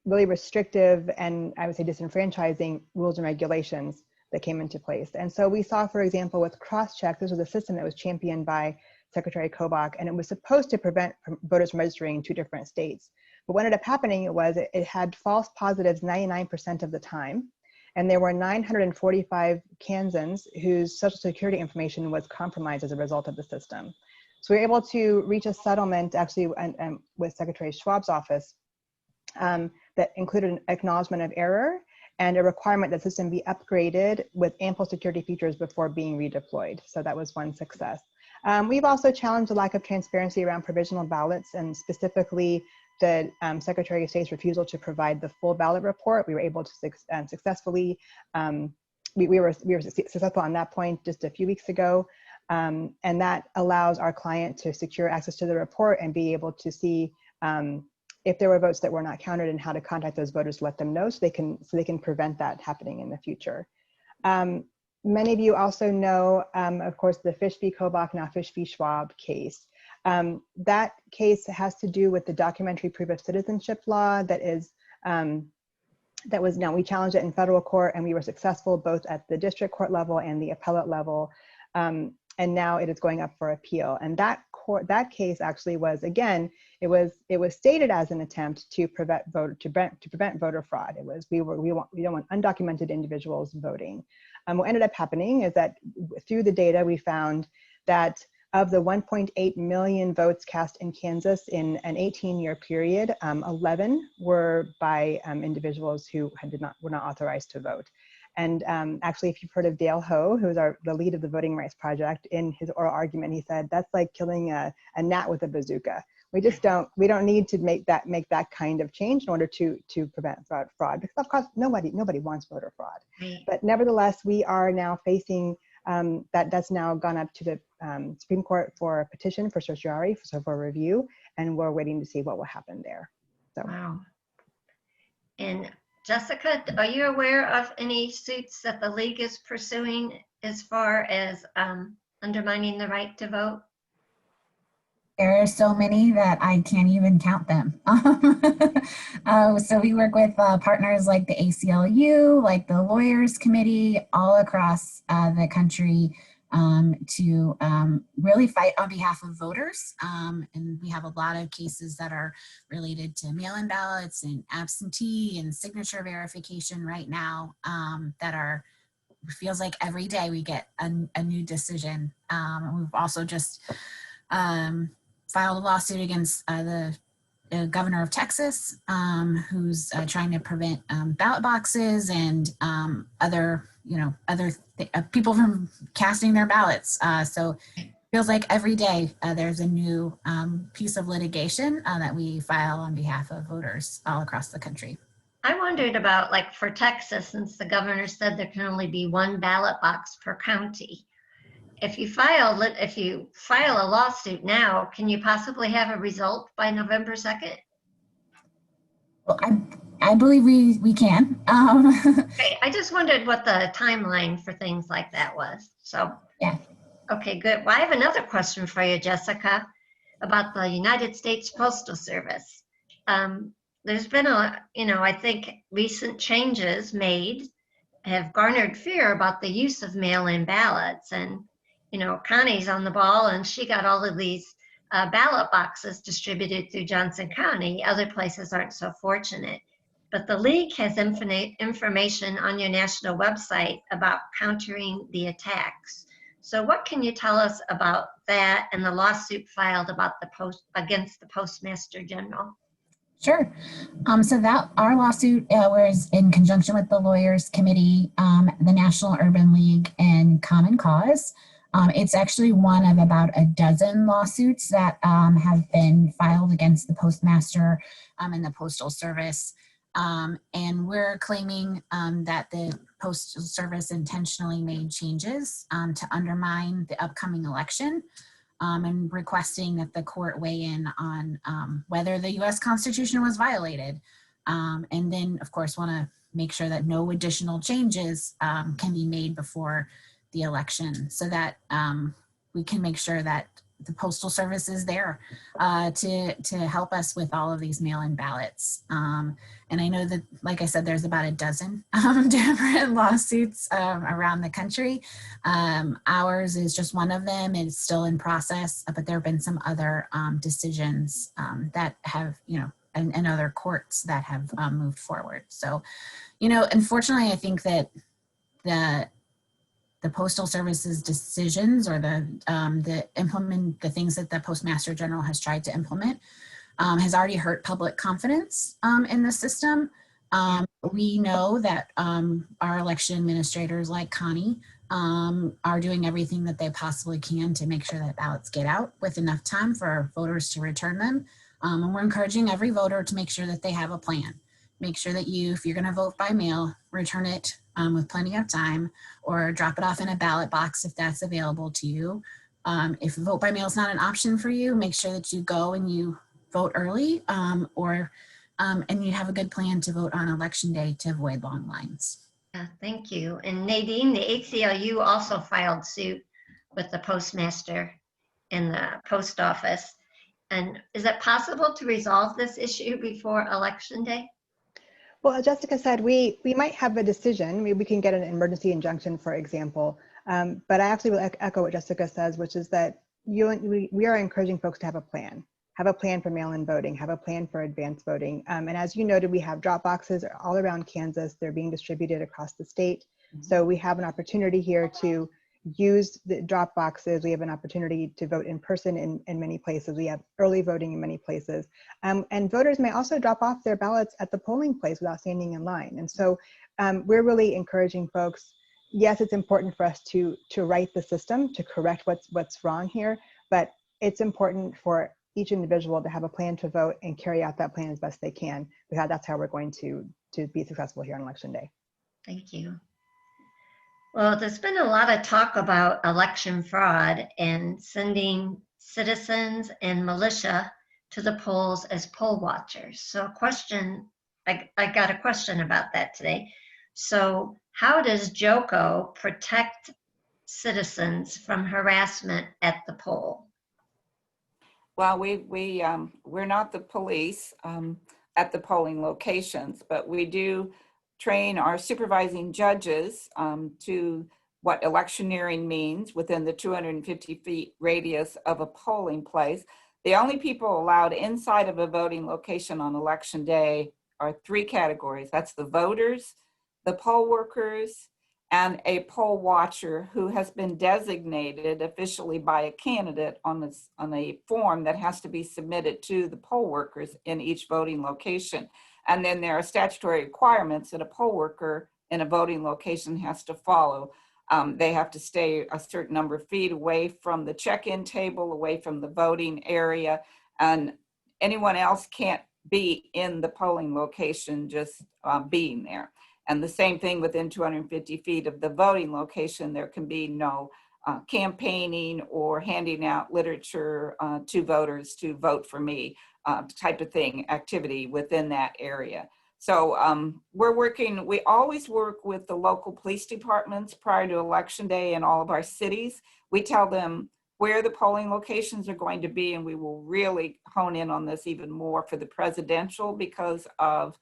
really restrictive and, I would say, disenfranchising rules and regulations that came into place. And so we saw, for example, with cross-check, this was a system that was championed by Secretary Kobach, and it was supposed to prevent voters from registering in 2 different states. But what ended up happening was it had false positives 99% of the time. And there were 945 Kansans whose Social Security information was compromised as a result of the system. So we were able to reach a settlement actually with Secretary Schwab's office that included an acknowledgement of error and a requirement that the system be upgraded with ample security features before being redeployed. So that was one success. We've also challenged the lack of transparency around provisional ballots, and specifically the Secretary of State's refusal to provide the full ballot report. We were able to successfully, we were successful on that point just a few weeks ago. And that allows our client to secure access to the report and be able to see if there were votes that were not counted and how to contact those voters to let them know so they can prevent that happening in the future. Many of you also know, of course, the Fish v. Kobach, now Fish v. Schwab case. That case has to do with the documentary proof of citizenship law that was now, we challenged it in federal court and we were successful both at the district court level and the appellate level. And now it is going up for appeal. And that case actually was, again, it was stated as an attempt to prevent voter fraud. It was, we don't want undocumented individuals voting. What ended up happening is that through the data, we found that of the 1.8 million votes cast in Kansas in an 18-year period, 11 were by individuals who were not authorized to vote. And actually, if you've heard of Dale Ho, who's the lead of the Voting Rights Project, in his oral argument, he said, that's like killing a gnat with a bazooka. We don't need to make that kind of change in order to prevent fraud. Because of course, nobody wants voter fraud. Right. But nevertheless, we are now facing That's now gone up to the Supreme Court for a petition for certiorari, so for review, and we're waiting to see what will happen there. So. Wow. And Jessica, are you aware of any suits that the league is pursuing as far as undermining the right to vote? There are so many that I can't even count them. So we work with partners like the ACLU, like the Lawyers Committee, all across the country to really fight on behalf of voters. And we have a lot of cases that are related to mail-in ballots and absentee and signature verification right now that are, feels like every day we get a new decision. We've also just filed a lawsuit against the governor of Texas, who's trying to prevent ballot boxes and other people from casting their ballots. So it feels like every day there's a new piece of litigation that we file on behalf of voters all across the country. I wondered about, like, for Texas, since the governor said there can only be one ballot box per county. If you file a lawsuit now, can you possibly have a result by November 2nd? Well, I believe we can. Okay, I just wondered what the timeline for things like that was. So, yeah. Okay, good. Well, I have another question for you, Jessica, about the United States Postal Service. There's been I think recent changes made have garnered fear about the use of mail-in ballots. And Connie's on the ball, and she got all of these ballot boxes distributed through Johnson County. Other places aren't so fortunate. But the league has information on your national website about countering the attacks. So what can you tell us about that and the lawsuit filed about against the Postmaster General? Sure. So that our lawsuit was in conjunction with the Lawyers Committee, the National Urban League, and Common Cause. It's actually one of about a dozen lawsuits that have been filed against the Postmaster and the Postal Service. And we're claiming that the Postal Service intentionally made changes to undermine the upcoming election. And requesting that the court weigh in on whether the U.S. Constitution was violated. And then, of course, want to make sure that no additional changes can be made before the election so that we can make sure that the Postal Service is there to help us with all of these mail-in ballots. And I know that, like I said, there's about a dozen different lawsuits around the country. Ours is just one of them. It's still in process, but there have been some other decisions that have, and other courts that have moved forward. So, unfortunately, I think that the Postal Service's decisions or the things that the Postmaster General has tried to implement has already hurt public confidence in the system. We know that our election administrators like Connie are doing everything that they possibly can to make sure that ballots get out with enough time for voters to return them. And we're encouraging every voter to make sure that they have a plan. Make sure that if you're going to vote by mail, return it with plenty of time, or drop it off in a ballot box if that's available to you. If vote by mail is not an option for you, make sure that you go and you vote early, and you have a good plan to vote on election day to avoid long lines. Yeah, thank you. And Nadine, the ACLU also filed suit with the Postmaster and the Post Office. And is it possible to resolve this issue before election day? Well, as Jessica said, we might have a decision. We can get an emergency injunction, for example. But I actually will echo what Jessica says, which is that we are encouraging folks to have a plan. Have a plan for mail-in voting, have a plan for advanced voting. And as you noted, we have drop boxes all around Kansas. They're being distributed across the state. So we have an opportunity here to use the drop boxes. We have an opportunity to vote in person in many places. We have early voting in many places. And voters may also drop off their ballots at the polling place without standing in line. And so we're really encouraging folks. Yes, it's important for us to right the system, to correct what's wrong here, but it's important for each individual to have a plan to vote and carry out that plan as best they can, because that's how we're going to be successful here on election day. Thank you. Well, there's been a lot of talk about election fraud and sending citizens and militia to the polls as poll watchers. So I got a question about that today. So how does JOCO protect citizens from harassment at the poll? Well, we're not the police at the polling locations, but we do train our supervising judges to what electioneering means within the 250 feet radius of a polling place. The only people allowed inside of a voting location on election day are three categories. That's the voters, the poll workers, and a poll watcher who has been designated officially by a candidate on a form that has to be submitted to the poll workers in each voting location. And then there are statutory requirements that a poll worker in a voting location has to follow. They have to stay a certain number of feet away from the check-in table, away from the voting area, and anyone else can't be in the polling location just being there. And the same thing within 250 feet of the voting location, there can be no campaigning or handing out literature to voters to vote for me type of thing, activity within that area. So we always work with the local police departments prior to election day in all of our cities. We tell them where the polling locations are going to be, and we will really hone in on this even more for the presidential because of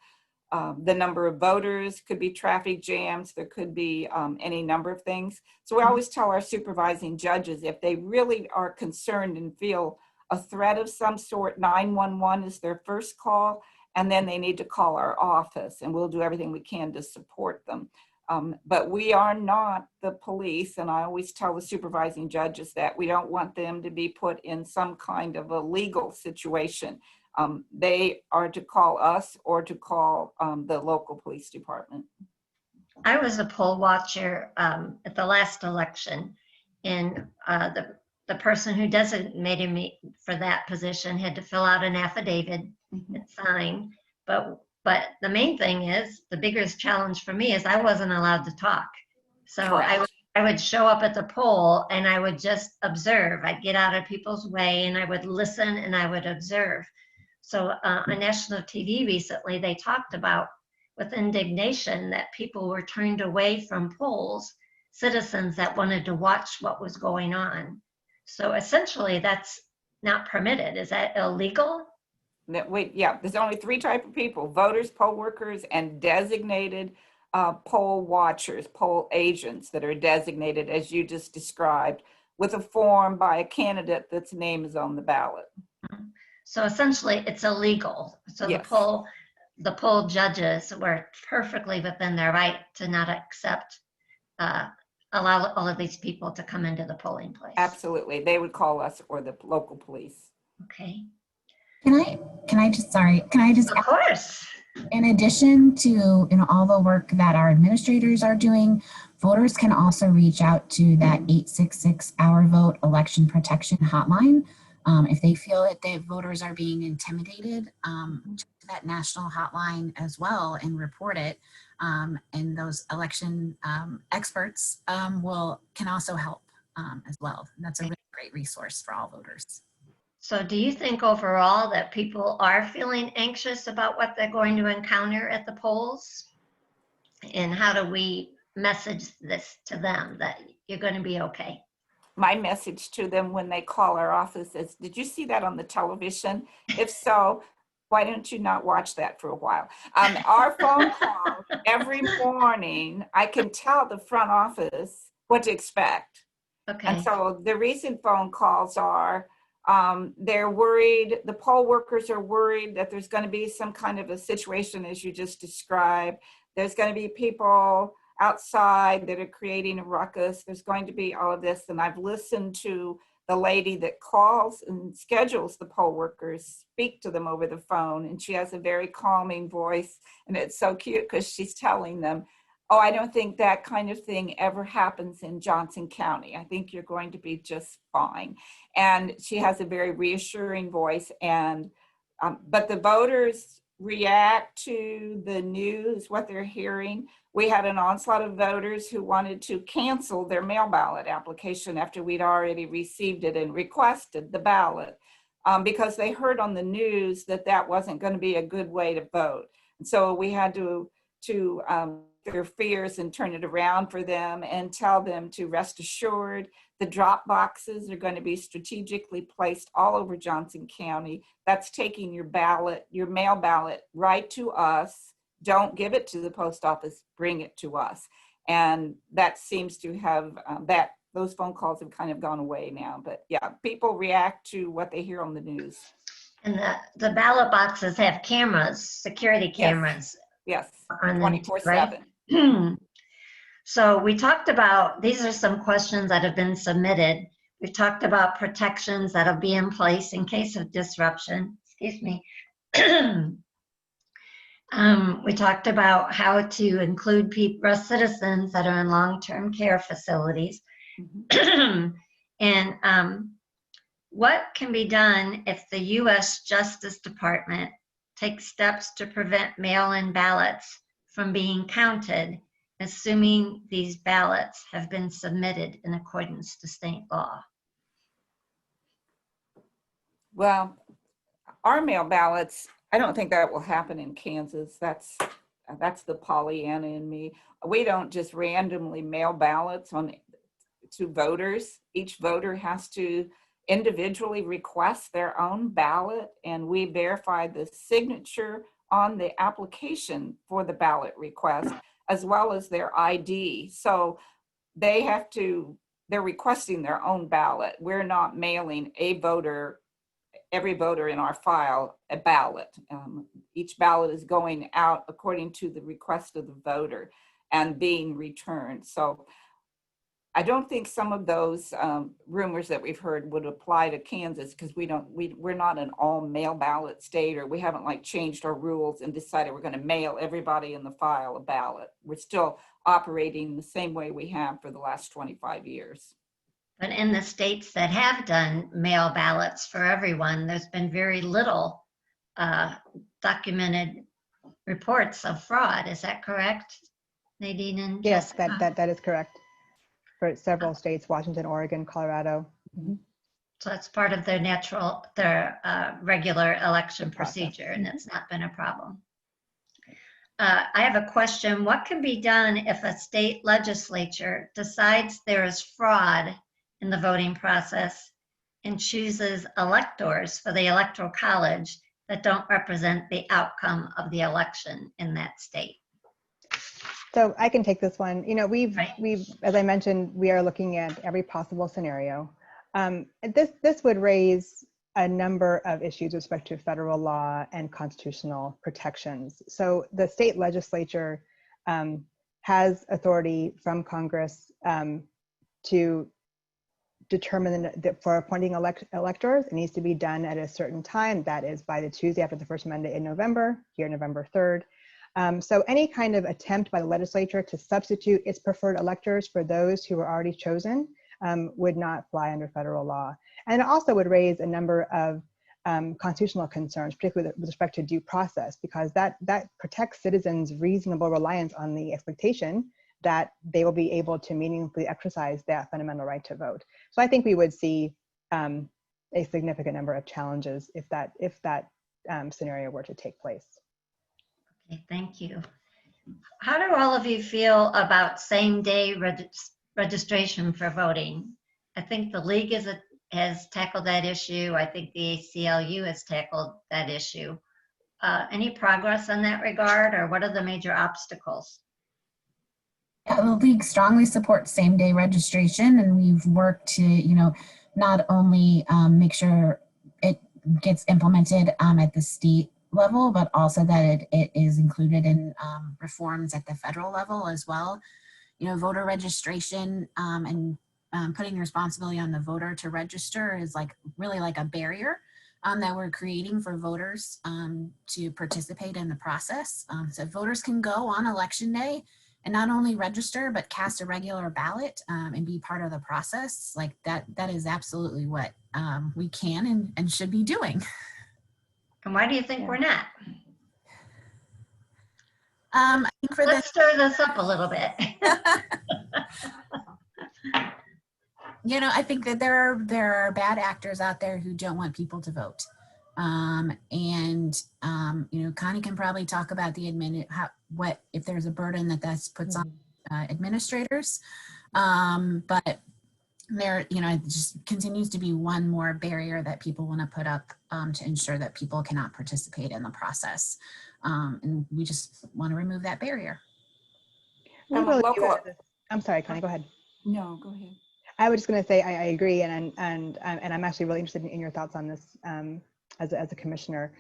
the number of voters, could be traffic jams, there could be any number of things. So we always tell our supervising judges, if they really are concerned and feel a threat of some sort, 911 is their first call, and then they need to call our office, and we'll do everything we can to support them. But we are not the police, and I always tell the supervising judges that we don't want them to be put in some kind of a legal situation. They are to call us or to call the local police department. I was a poll watcher at the last election, and the person who designated me for that position had to fill out an affidavit and sign. But the main thing is, the biggest challenge for me is I wasn't allowed to talk. So I would show up at the poll and I would just observe. I'd get out of people's way and I would listen and I would observe. So on national TV recently, they talked about with indignation that people were turned away from polls, citizens that wanted to watch what was going on. So essentially that's not permitted. Is that illegal? Yeah, there's only three types of people: voters, poll workers, and designated poll watchers, poll agents that are designated as you just described with a form by a candidate that's name is on the ballot. So essentially it's illegal. So yes. the poll judges were perfectly within their right to not accept, allow all of these people to come into the polling place. Absolutely. They would call us or the local police. Okay. Can I just Of course. in addition to all the work that our administrators are doing, voters can also reach out to that 866 Our Vote election protection hotline. If they feel that the voters are being intimidated, to that national hotline as well and report it. And those election experts can also help as well. And that's a really great resource for all voters. So do you think overall that people are feeling anxious about what they're going to encounter at the polls? And how do we message this to them that you're going to be okay? My message to them when they call our office is, did you see that on the television? If so, why don't you not watch that for a while? Our phone call every morning, I can tell the front office what to expect. Okay. And so the recent phone calls are, they're worried, the poll workers are worried that there's going to be some kind of a situation as you just described. There's going to be people outside that are creating a ruckus. There's going to be all of this. And I've listened to the lady that calls and schedules the poll workers speak to them over the phone. And she has a very calming voice. And it's so cute because she's telling them, oh, I don't think that kind of thing ever happens in Johnson County. I think you're going to be just fine. And she has a very reassuring voice. And but the voters react to the news, what they're hearing. We had an onslaught of voters who wanted to cancel their mail ballot application after we'd already received it and requested the ballot because they heard on the news that that wasn't going to be a good way to vote. And so we had to their fears and turn it around for them and tell them to rest assured the drop boxes are going to be strategically placed all over Johnson County. That's taking your ballot, your mail ballot, right to us. Don't give it to the post office, bring it to us. And that seems to have, those phone calls have kind of gone away now. But yeah, people react to what they hear on the news. And the ballot boxes have cameras, security cameras. Yes, on them, 24/7. right? So we talked about, these are some questions that have been submitted. We've talked about protections that'll be in place in case of disruption. Excuse me. We talked about how to include citizens that are in long-term care facilities. And what can be done if the U.S. Justice Department takes steps to prevent mail-in ballots from being counted, assuming these ballots have been submitted in accordance to state law? Well, our mail ballots, I don't think that will happen in Kansas. That's the Pollyanna in me. We don't just randomly mail ballots to voters. Each voter has to individually request their own ballot, and we verify the signature on the application for the ballot request, as well as their ID. So they're requesting their own ballot. We're not mailing every voter in our file a ballot. Each ballot is going out according to the request of the voter and being returned. So I don't think some of those rumors that we've heard would apply to Kansas, because we're not an all mail ballot state, or we haven't like changed our rules and decided we're going to mail everybody in the file a ballot. We're still operating the same way we have for the last 25 years. But in the states that have done mail ballots for everyone, there's been very little documented reports of fraud. Is that correct, Nadine and Yes, Jessica? that is correct. For several states, Washington, Oregon, Colorado. So it's part of their regular election procedure, and it's not been a problem. I have a question. What can be done if a state legislature decides there is fraud in the voting process and chooses electors for the Electoral College that don't represent the outcome of the election in that state? So I can take this one. You know, we've, as I mentioned, we are looking at every possible scenario. This would raise a number of issues with respect to federal law and constitutional protections. So the state legislature has authority from Congress to determine that for appointing electors, it needs to be done at a certain time. That is by the Tuesday after the first Monday in November, here November 3rd. So any kind of attempt by the legislature to substitute its preferred electors for those who were already chosen would not fly under federal law. And it also would raise a number of constitutional concerns, particularly with respect to due process, because that protects citizens' reasonable reliance on the expectation that they will be able to meaningfully exercise that fundamental right to vote. So I think we would see a significant number of challenges if that scenario were to take place. Okay, thank you. How do all of you feel about same-day registration for voting? I think the league has tackled that issue. I think the ACLU has tackled that issue. Any progress on that regard, or what are the major obstacles? Yeah, the league strongly supports same-day registration, and we've worked to, not only make sure it gets implemented at the state level, but also that it is included in reforms at the federal level as well. Voter registration and putting responsibility on the voter to register is really like a barrier that we're creating for voters to participate in the process. So voters can go on election day and not only register, but cast a regular ballot and be part of the process. That is absolutely what we can and should be doing. And why do you think we're not? I think for Let's stir this up a little bit. I think that there are bad actors out there who don't want people to vote. Connie can probably talk about what if there's a burden that puts on administrators. But there, it just continues to be one more barrier that people want to put up to ensure that people cannot participate in the process. And we just want to remove that barrier. I'm sorry, Connie, go ahead. No, go ahead. I was just going to say I agree, and I'm actually really interested in your thoughts on this as a commissioner.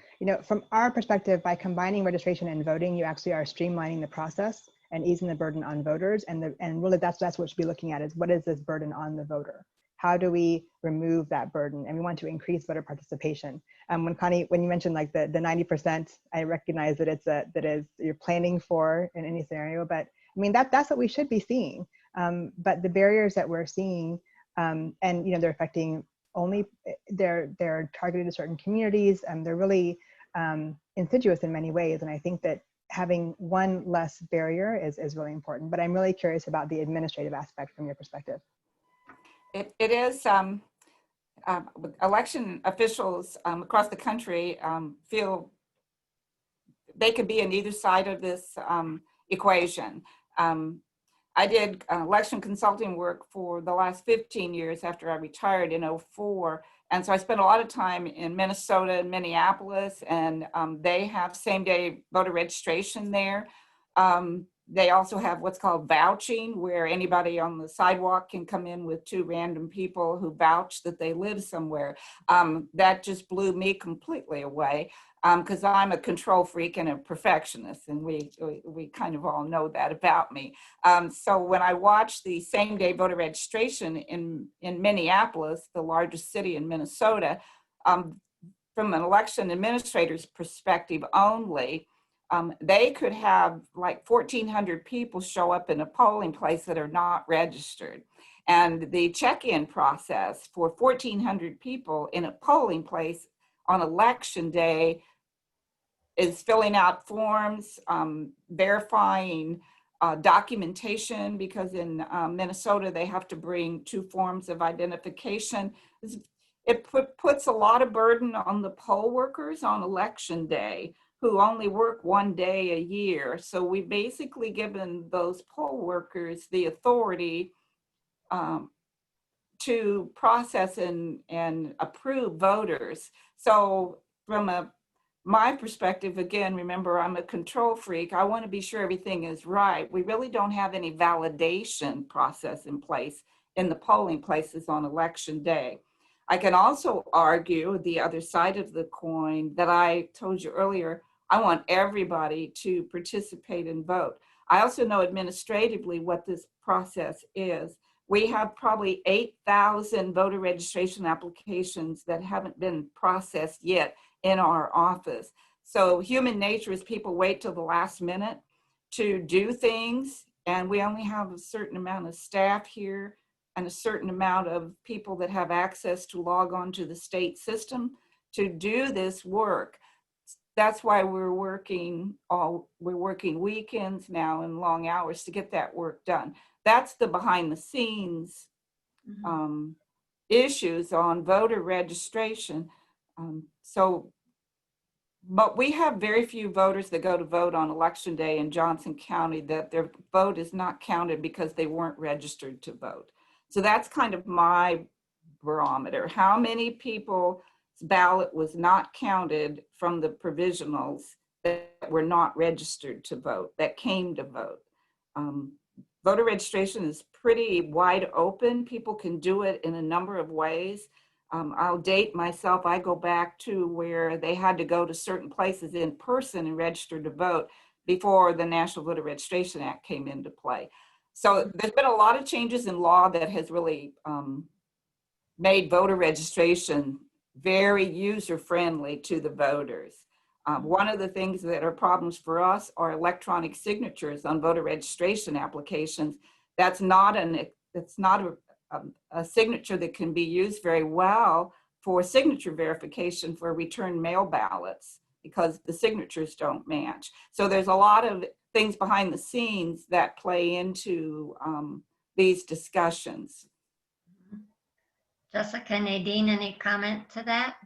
From our perspective, by combining registration and voting, you actually are streamlining the process and easing the burden on voters. And really that's what we should be looking at, is what is this burden on the voter? How do we remove that burden? And we want to increase voter participation. When you mentioned like the 90%, I recognize that you're planning for in any scenario, but I mean that's what we should be seeing. But the barriers that we're seeing, and they're affecting they're targeted to certain communities, and they're really insidious in many ways. And I think that having one less barrier is really important. But I'm really curious about the administrative aspect from your perspective. It is, election officials across the country feel they could be on either side of this equation. I did election consulting work for the last 15 years after I retired in 2004. And so I spent a lot of time in Minnesota and Minneapolis, and they have same-day voter registration there. They also have what's called vouching, where anybody on the sidewalk can come in with two random people who vouch that they live somewhere. That just blew me completely away, because I'm a control freak and a perfectionist, and we kind of all know that about me. So when I watched the same-day voter registration in Minneapolis, the largest city in Minnesota, from an election administrator's perspective only, they could have like 1,400 people show up in a polling place that are not registered. And the check-in process for 1,400 people in a polling place on election day is filling out forms, verifying documentation, because in Minnesota, they have to bring 2 forms of identification. It puts a lot of burden on the poll workers on election day, who only work 1 day a year. So we basically given those poll workers the authority to process and approve voters. So from my perspective, again, remember, I'm a control freak. I want to be sure everything is right. We really don't have any validation process in place in the polling places on election day. I can also argue the other side of the coin that I told you earlier. I want everybody to participate and vote. I also know administratively what this process is. We have probably 8,000 voter registration applications that haven't been processed yet in our office. So human nature is people wait till the last minute to do things, and we only have a certain amount of staff here and a certain amount of people that have access to log on to the state system to do this work. That's why we're working weekends now and long hours to get that work done. That's the behind the scenes issues on voter registration. But we have very few voters that go to vote on election day in Johnson County that their vote is not counted because they weren't registered to vote. So that's kind of my barometer. How many people's ballot was not counted from the provisionals that were not registered to vote, that came to vote? Voter registration is pretty wide open. People can do it in a number of ways. I'll date myself. I go back to where they had to go to certain places in person and register to vote before the National Voter Registration Act came into play. So there's been a lot of changes in law that has really made voter registration very user-friendly to the voters. One of the things that are problems for us are electronic signatures on voter registration applications. That's not a signature that can be used very well for signature verification for return mail ballots. because the signatures don't match. So there's a lot of things behind the scenes that play into these discussions. Jessica, Nadine, any comment to that?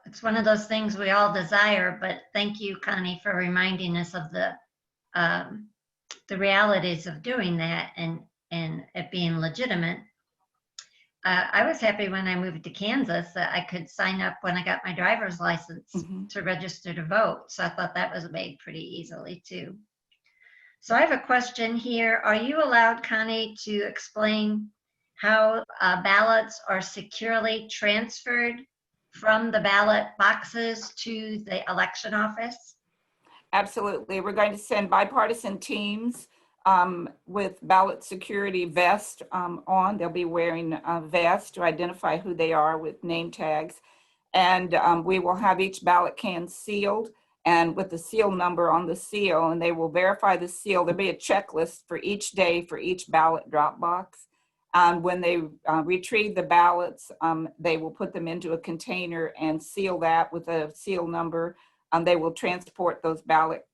It's one of those things we all desire, but thank you, Connie, for reminding us of the realities of doing that and it being legitimate. I was happy when I moved to Kansas that I could sign up when I got my driver's license to register to vote. So I thought that was made pretty easily too. So I have a question here. Are you allowed, Connie, to explain how ballots are securely transferred from the ballot boxes to the election office? Absolutely. We're going to send bipartisan teams with ballot security vests on. They'll be wearing vests to identify who they are with name tags. And we will have each ballot can sealed and with the seal number on the seal, and they will verify the seal. There'll be a checklist for each day for each ballot drop box. When they retrieve the ballots, they will put them into a container and seal that with a seal number. They will transport those ballot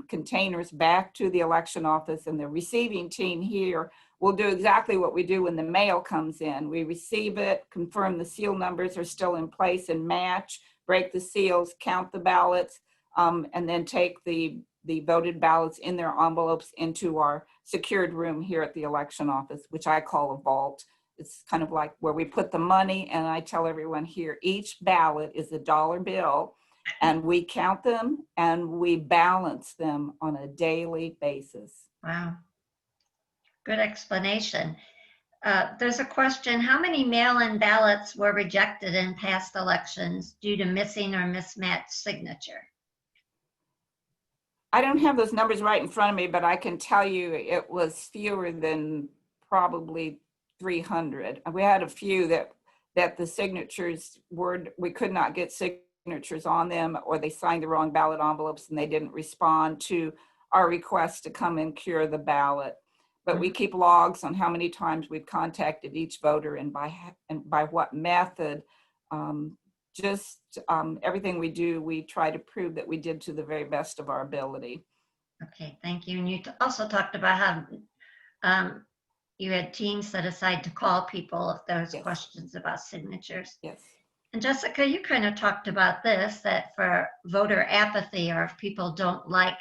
containers back to the election office, and the receiving team here will do exactly what we do when the mail comes in. We receive it, confirm the seal numbers are still in place and match, break the seals, count the ballots, and then take the voted ballots in their envelopes into our secured room here at the election office, which I call a vault. It's kind of like where we put the money, and I tell everyone here, each ballot is a dollar bill, and we count them and we balance them on a daily basis. Wow, good explanation. There's a question, how many mail-in ballots were rejected in past elections due to missing or mismatched signature? I don't have those numbers right in front of me, but I can tell you it was fewer than probably 300. We had a few that the signatures were, we could not get signatures on them, or they signed the wrong ballot envelopes and they didn't respond to our request to come and cure the ballot. But we keep logs on how many times we've contacted each voter and by what method. Everything we do, we try to prove that we did to the very best of our ability. Okay, thank you. And you also talked about how you had teams set aside to call people if there was questions about signatures. Yes. And Jessica, you kind of talked about this, that for voter apathy, or if people don't like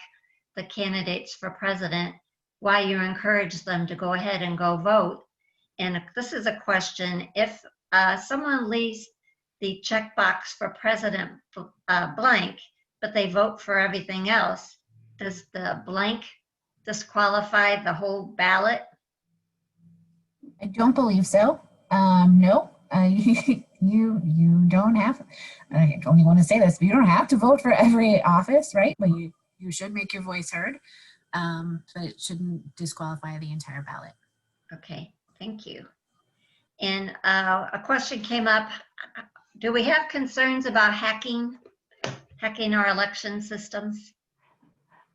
the candidates for president, why you encourage them to go ahead and go vote. And this is a question, if someone leaves the checkbox for president blank, but they vote for everything else, does the blank disqualify the whole ballot? I don't believe so. No, you don't have, I don't even want to say this, but you don't have to vote for every office, right? But you should make your voice heard, but it shouldn't disqualify the entire ballot. Okay, thank you. And a question came up, do we have concerns about hacking our election systems?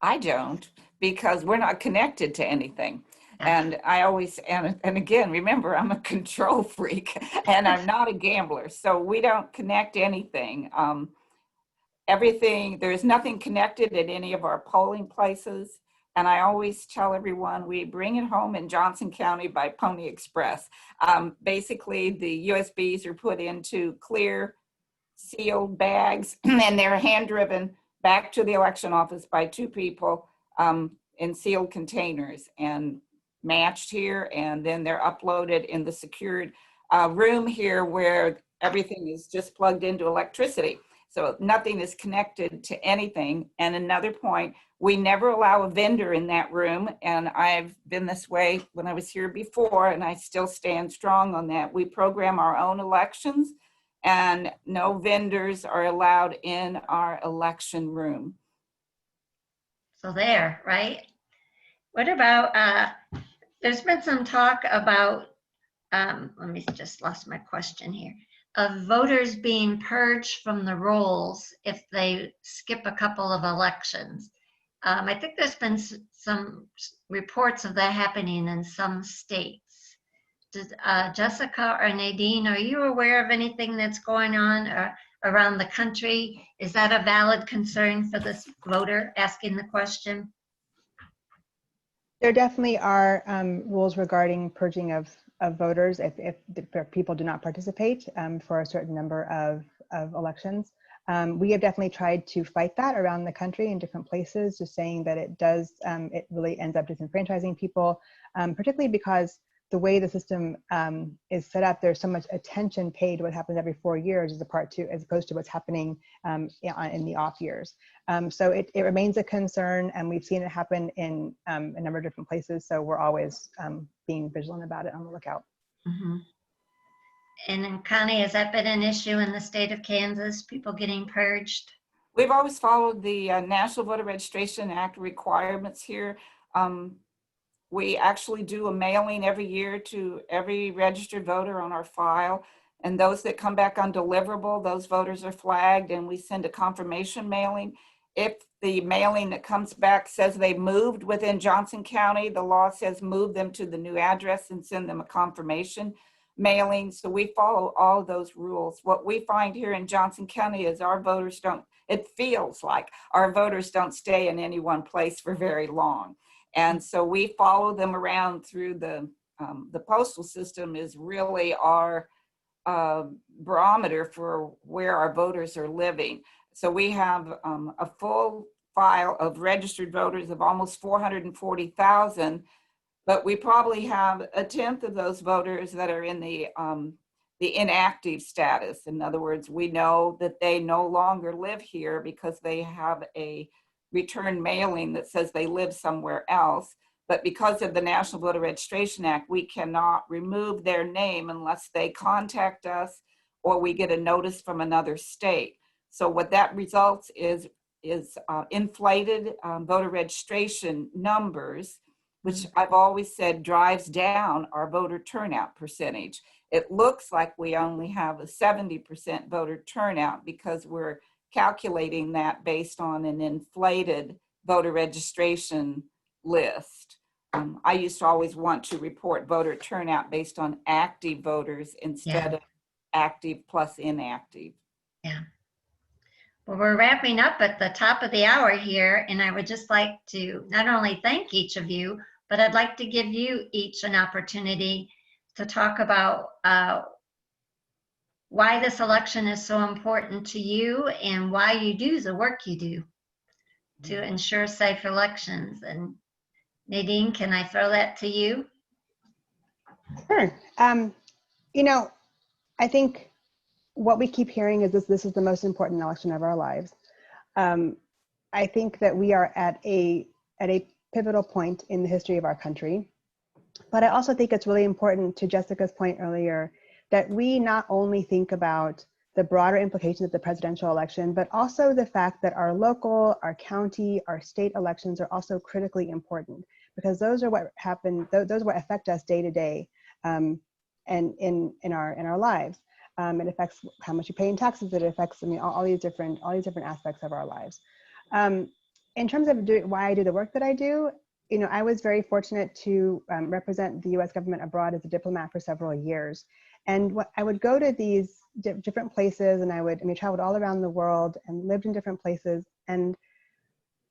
I don't, because we're not connected to anything. And I always, and again, remember, I'm a control freak and I'm not a gambler. So we don't connect anything. There's nothing connected at any of our polling places. And I always tell everyone, we bring it home in Johnson County by Pony Express. Basically, the USBs are put into clear sealed bags and they're hand-driven back to the election office by two people in sealed containers and matched here, and then they're uploaded in the secured room here where everything is just plugged into electricity. So nothing is connected to anything. And another point, we never allow a vendor in that room, and I've been this way when I was here before, and I still stand strong on that. We program our own elections, and no vendors are allowed in our election room. So there, right? What about, there's been some talk about, let me just lost my question here, of voters being purged from the rolls if they skip a couple of elections. I think there's been some reports of that happening in some states. Does, Jessica or Nadine, are you aware of anything that's going on? Or around the country. Is that a valid concern for this voter asking the question? There definitely are rules regarding purging of voters if people do not participate for a certain number of elections. We have definitely tried to fight that around the country in different places, just saying that it does, it really ends up disenfranchising people, particularly because the way the system is set up, there's so much attention paid to what happens every 4 years as opposed to what's happening in the off years. So it remains a concern, and we've seen it happen in a number of different places. So we're always being vigilant about it, on the lookout. Mm-hmm. And then Connie, has that been an issue in the state of Kansas, people getting purged? We've always followed the National Voter Registration Act requirements here. We actually do a mailing every year to every registered voter on our file. And those that come back undeliverable, those voters are flagged, and we send a confirmation mailing. If the mailing that comes back says they moved within Johnson County, the law says move them to the new address and send them a confirmation mailing. So we follow all those rules. What we find here in Johnson County is our voters don't, it feels like our voters don't stay in any one place for very long. And so we follow them around through the postal system is really our barometer for where our voters are living. So we have a full file of registered voters of almost 440,000, but we probably have a tenth of those voters that are in the inactive status. In other words, we know that they no longer live here because they have a return mailing that says they live somewhere else. But because of the National Voter Registration Act, we cannot remove their name unless they contact us or we get a notice from another state. So what that results is inflated voter registration numbers, which I've always said drives down our voter turnout percentage. It looks like we only have a 70% voter turnout because we're calculating that based on an inflated voter registration list. I used to always want to report voter turnout based on active voters instead of active plus inactive. Yeah. Well, we're wrapping up at the top of the hour here, and I would just like to not only thank each of you, but I'd like to give you each an opportunity to talk about why this election is so important to you and why you do the work you do to ensure safe elections. And Nadine, can I throw that to you? Sure. You know, I think what we keep hearing is this is the most important election of our lives. I think that we are at a pivotal point in the history of our country. But I also think it's really important, to Jessica's point earlier, that we not only think about the broader implications of the presidential election, but also the fact that our local, our county, our state elections are also critically important, because those are what happen, those are what affect us day to day and in our lives. It affects how much you pay in taxes. It affects, I mean, all these different aspects of our lives. In terms of why I do the work that I do, you know, I was very fortunate to represent the U.S. government abroad as a diplomat for several years. And I would go to these different places, and I traveled all around the world and lived in different places. And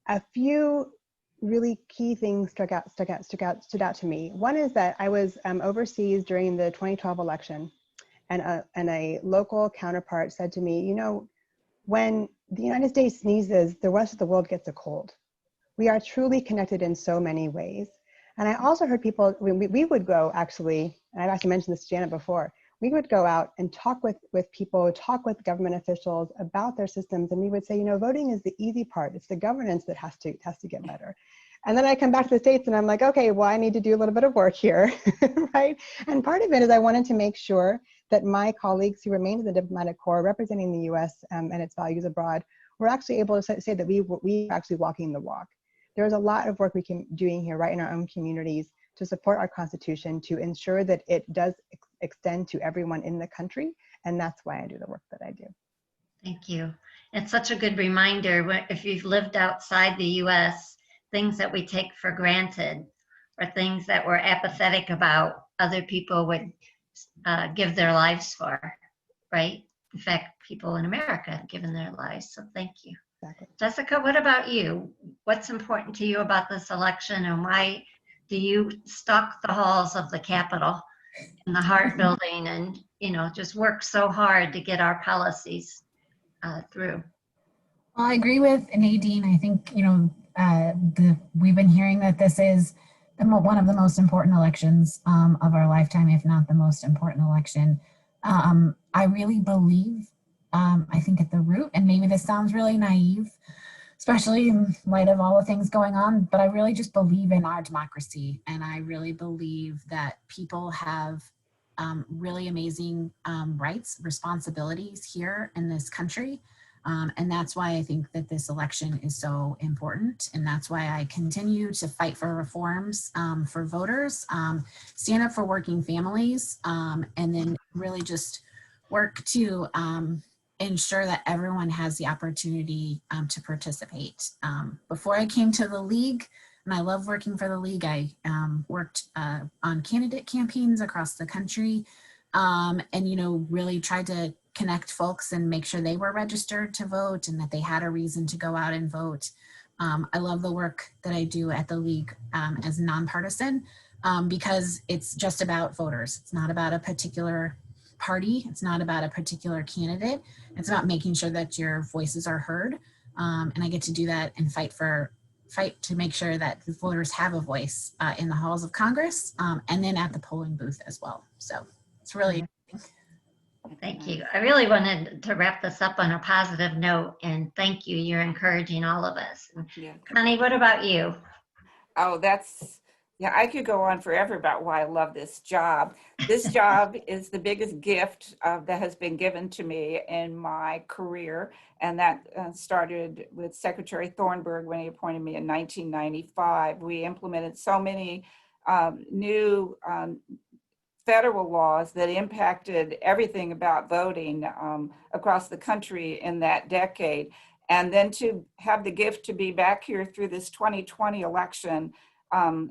a few really key things stood out to me. One is that I was overseas during the 2012 election, and a local counterpart said to me, you know, when the United States sneezes, the rest of the world gets a cold. We are truly connected in so many ways. And I also heard people, we would go actually, and I've actually mentioned this to Janet before, we would go out and talk with people, talk with government officials about their systems. And we would say, you know, voting is the easy part. It's the governance that has to get better. And then I come back to the States and I'm like, okay, well, I need to do a little bit of work here, right? And part of it is I wanted to make sure that my colleagues who remained in the diplomatic corps representing the US and its values abroad were actually able to say that we were actually walking the walk. There's a lot of work we can be doing here right in our own communities to support our Constitution, to ensure that it does extend to everyone in the country. And that's why I do the work that I do. Thank you. It's such a good reminder. If you've lived outside the US, things that we take for granted or things that we're apathetic about, other people would give their lives for, right? affect people in America, given their lives. So thank you. Exactly. Jessica, what about you? What's important to you about this election, and why do you stalk the halls of the Capitol and the Hart Building and, just work so hard to get our policies through? Well, I agree with Nadine. I think, we've been hearing that this is one of the most important elections of our lifetime, if not the most important election. I really believe, I think at the root, and maybe this sounds really naive, especially in light of all the things going on, but I really just believe in our democracy. And I really believe that people have really amazing rights, responsibilities here in this country. And that's why I think that this election is so important. And that's why I continue to fight for reforms for voters, stand up for working families, and then really just work to ensure that everyone has the opportunity to participate. Before I came to the League, and I love working for the League, I worked on candidate campaigns across the country, and really tried to connect folks and make sure they were registered to vote and that they had a reason to go out and vote. I love the work that I do at the League as nonpartisan because it's just about voters. It's not about a particular party. It's not about a particular candidate. It's about making sure that your voices are heard. And I get to do that and fight to make sure that the voters have a voice in the halls of Congress and then at the polling booth as well. So it's really Thank you. I really wanted to wrap this up on a positive note, and thank you. You're encouraging all of us. Yeah. Connie, what about you? Oh, yeah, I could go on forever about why I love this job. This job is the biggest gift that has been given to me in my career. And that started with Secretary Thornburg when he appointed me in 1995. We implemented so many new federal laws that impacted everything about voting across the country in that decade. And then to have the gift to be back here through this 2020 election,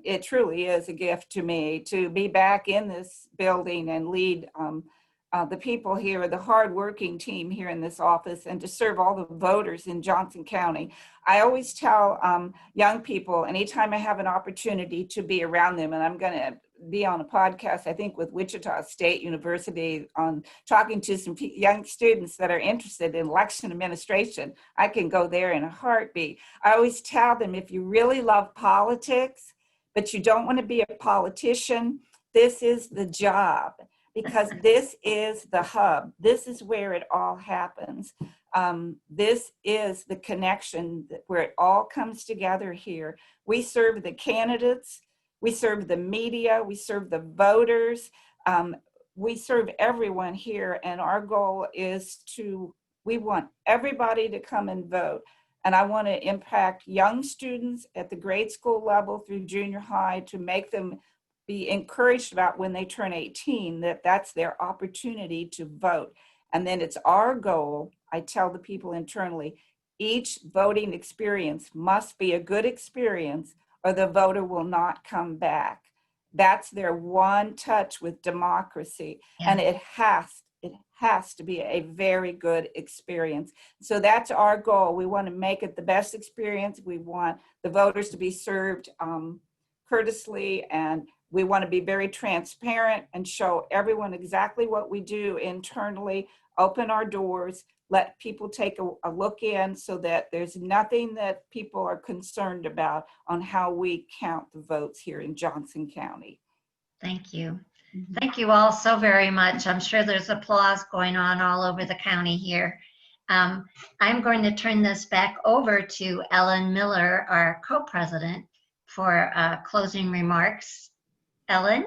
it truly is a gift to me to be back in this building and lead the people here, the hardworking team here in this office, and to serve all the voters in Johnson County. I always tell young people, anytime I have an opportunity to be around them, and I'm going to be on a podcast, I think, with Wichita State University on talking to some young students that are interested in election administration. I can go there in a heartbeat. I always tell them, if you really love politics, but you don't want to be a politician, this is the job, because this is the hub. This is where it all happens. This is the connection where it all comes together here. We serve the candidates, we serve the media, we serve the voters, we serve everyone here, and our goal is we want everybody to come and vote. And I want to impact young students at the grade school level through junior high to make them be encouraged about when they turn 18, that's their opportunity to vote. And then it's our goal, I tell the people internally, each voting experience must be a good experience or the voter will not come back. That's their one touch with democracy. Yeah. And it has to be a very good experience. So that's our goal. We want to make it the best experience. We want the voters to be served courteously, and we want to be very transparent and show everyone exactly what we do internally, open our doors, let people take a look in so that there's nothing that people are concerned about on how we count the votes here in Johnson County. Thank you. Thank you all so very much. I'm sure there's applause going on all over the county here. I'm going to turn this back over to Ellen Miller, our co-president, for closing remarks. Ellen?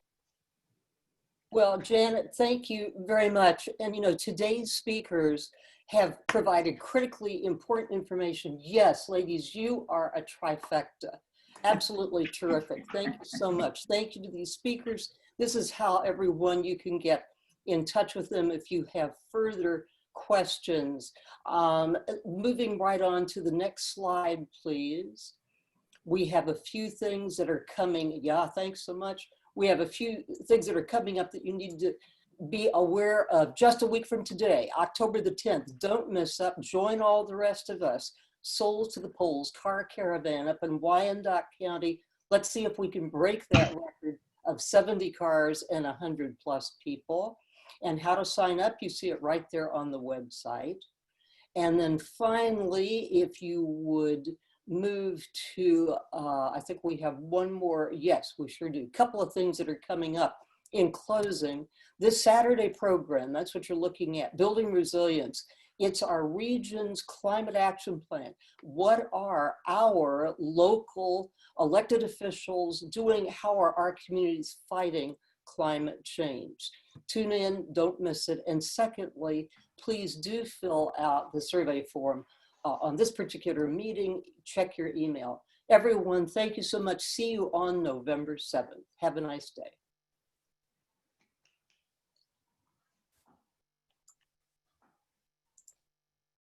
Well, Janet, thank you very much. And today's speakers have provided critically important information. Yes, ladies, you are a trifecta. Absolutely terrific. Thank you so much. Thank you to these speakers. This is how everyone, you can get in touch with them if you have further questions. Moving right on to the next slide, please. We have a few things that are coming. Yeah, thanks so much. We have a few things that are coming up that you need to be aware of just a week from today, October the 10th. Don't miss up. Join all the rest of us. Souls to the Polls car caravan up in Wyandotte County. Let's see if we can break that record of 70 cars and 100 plus people. And how to sign up, you see it right there on the website. And then finally, if you would move to, I think we have one more. Yes, we sure do. A couple of things that are coming up. In closing, this Saturday program, that's what you're looking at, Building Resilience. It's our region's climate action plan. What are our local elected officials doing? How are our communities fighting climate change? Tune in, don't miss it. And secondly, please do fill out the survey form on this particular meeting. Check your email. Everyone, thank you so much. See you on November 7th. Have a nice day.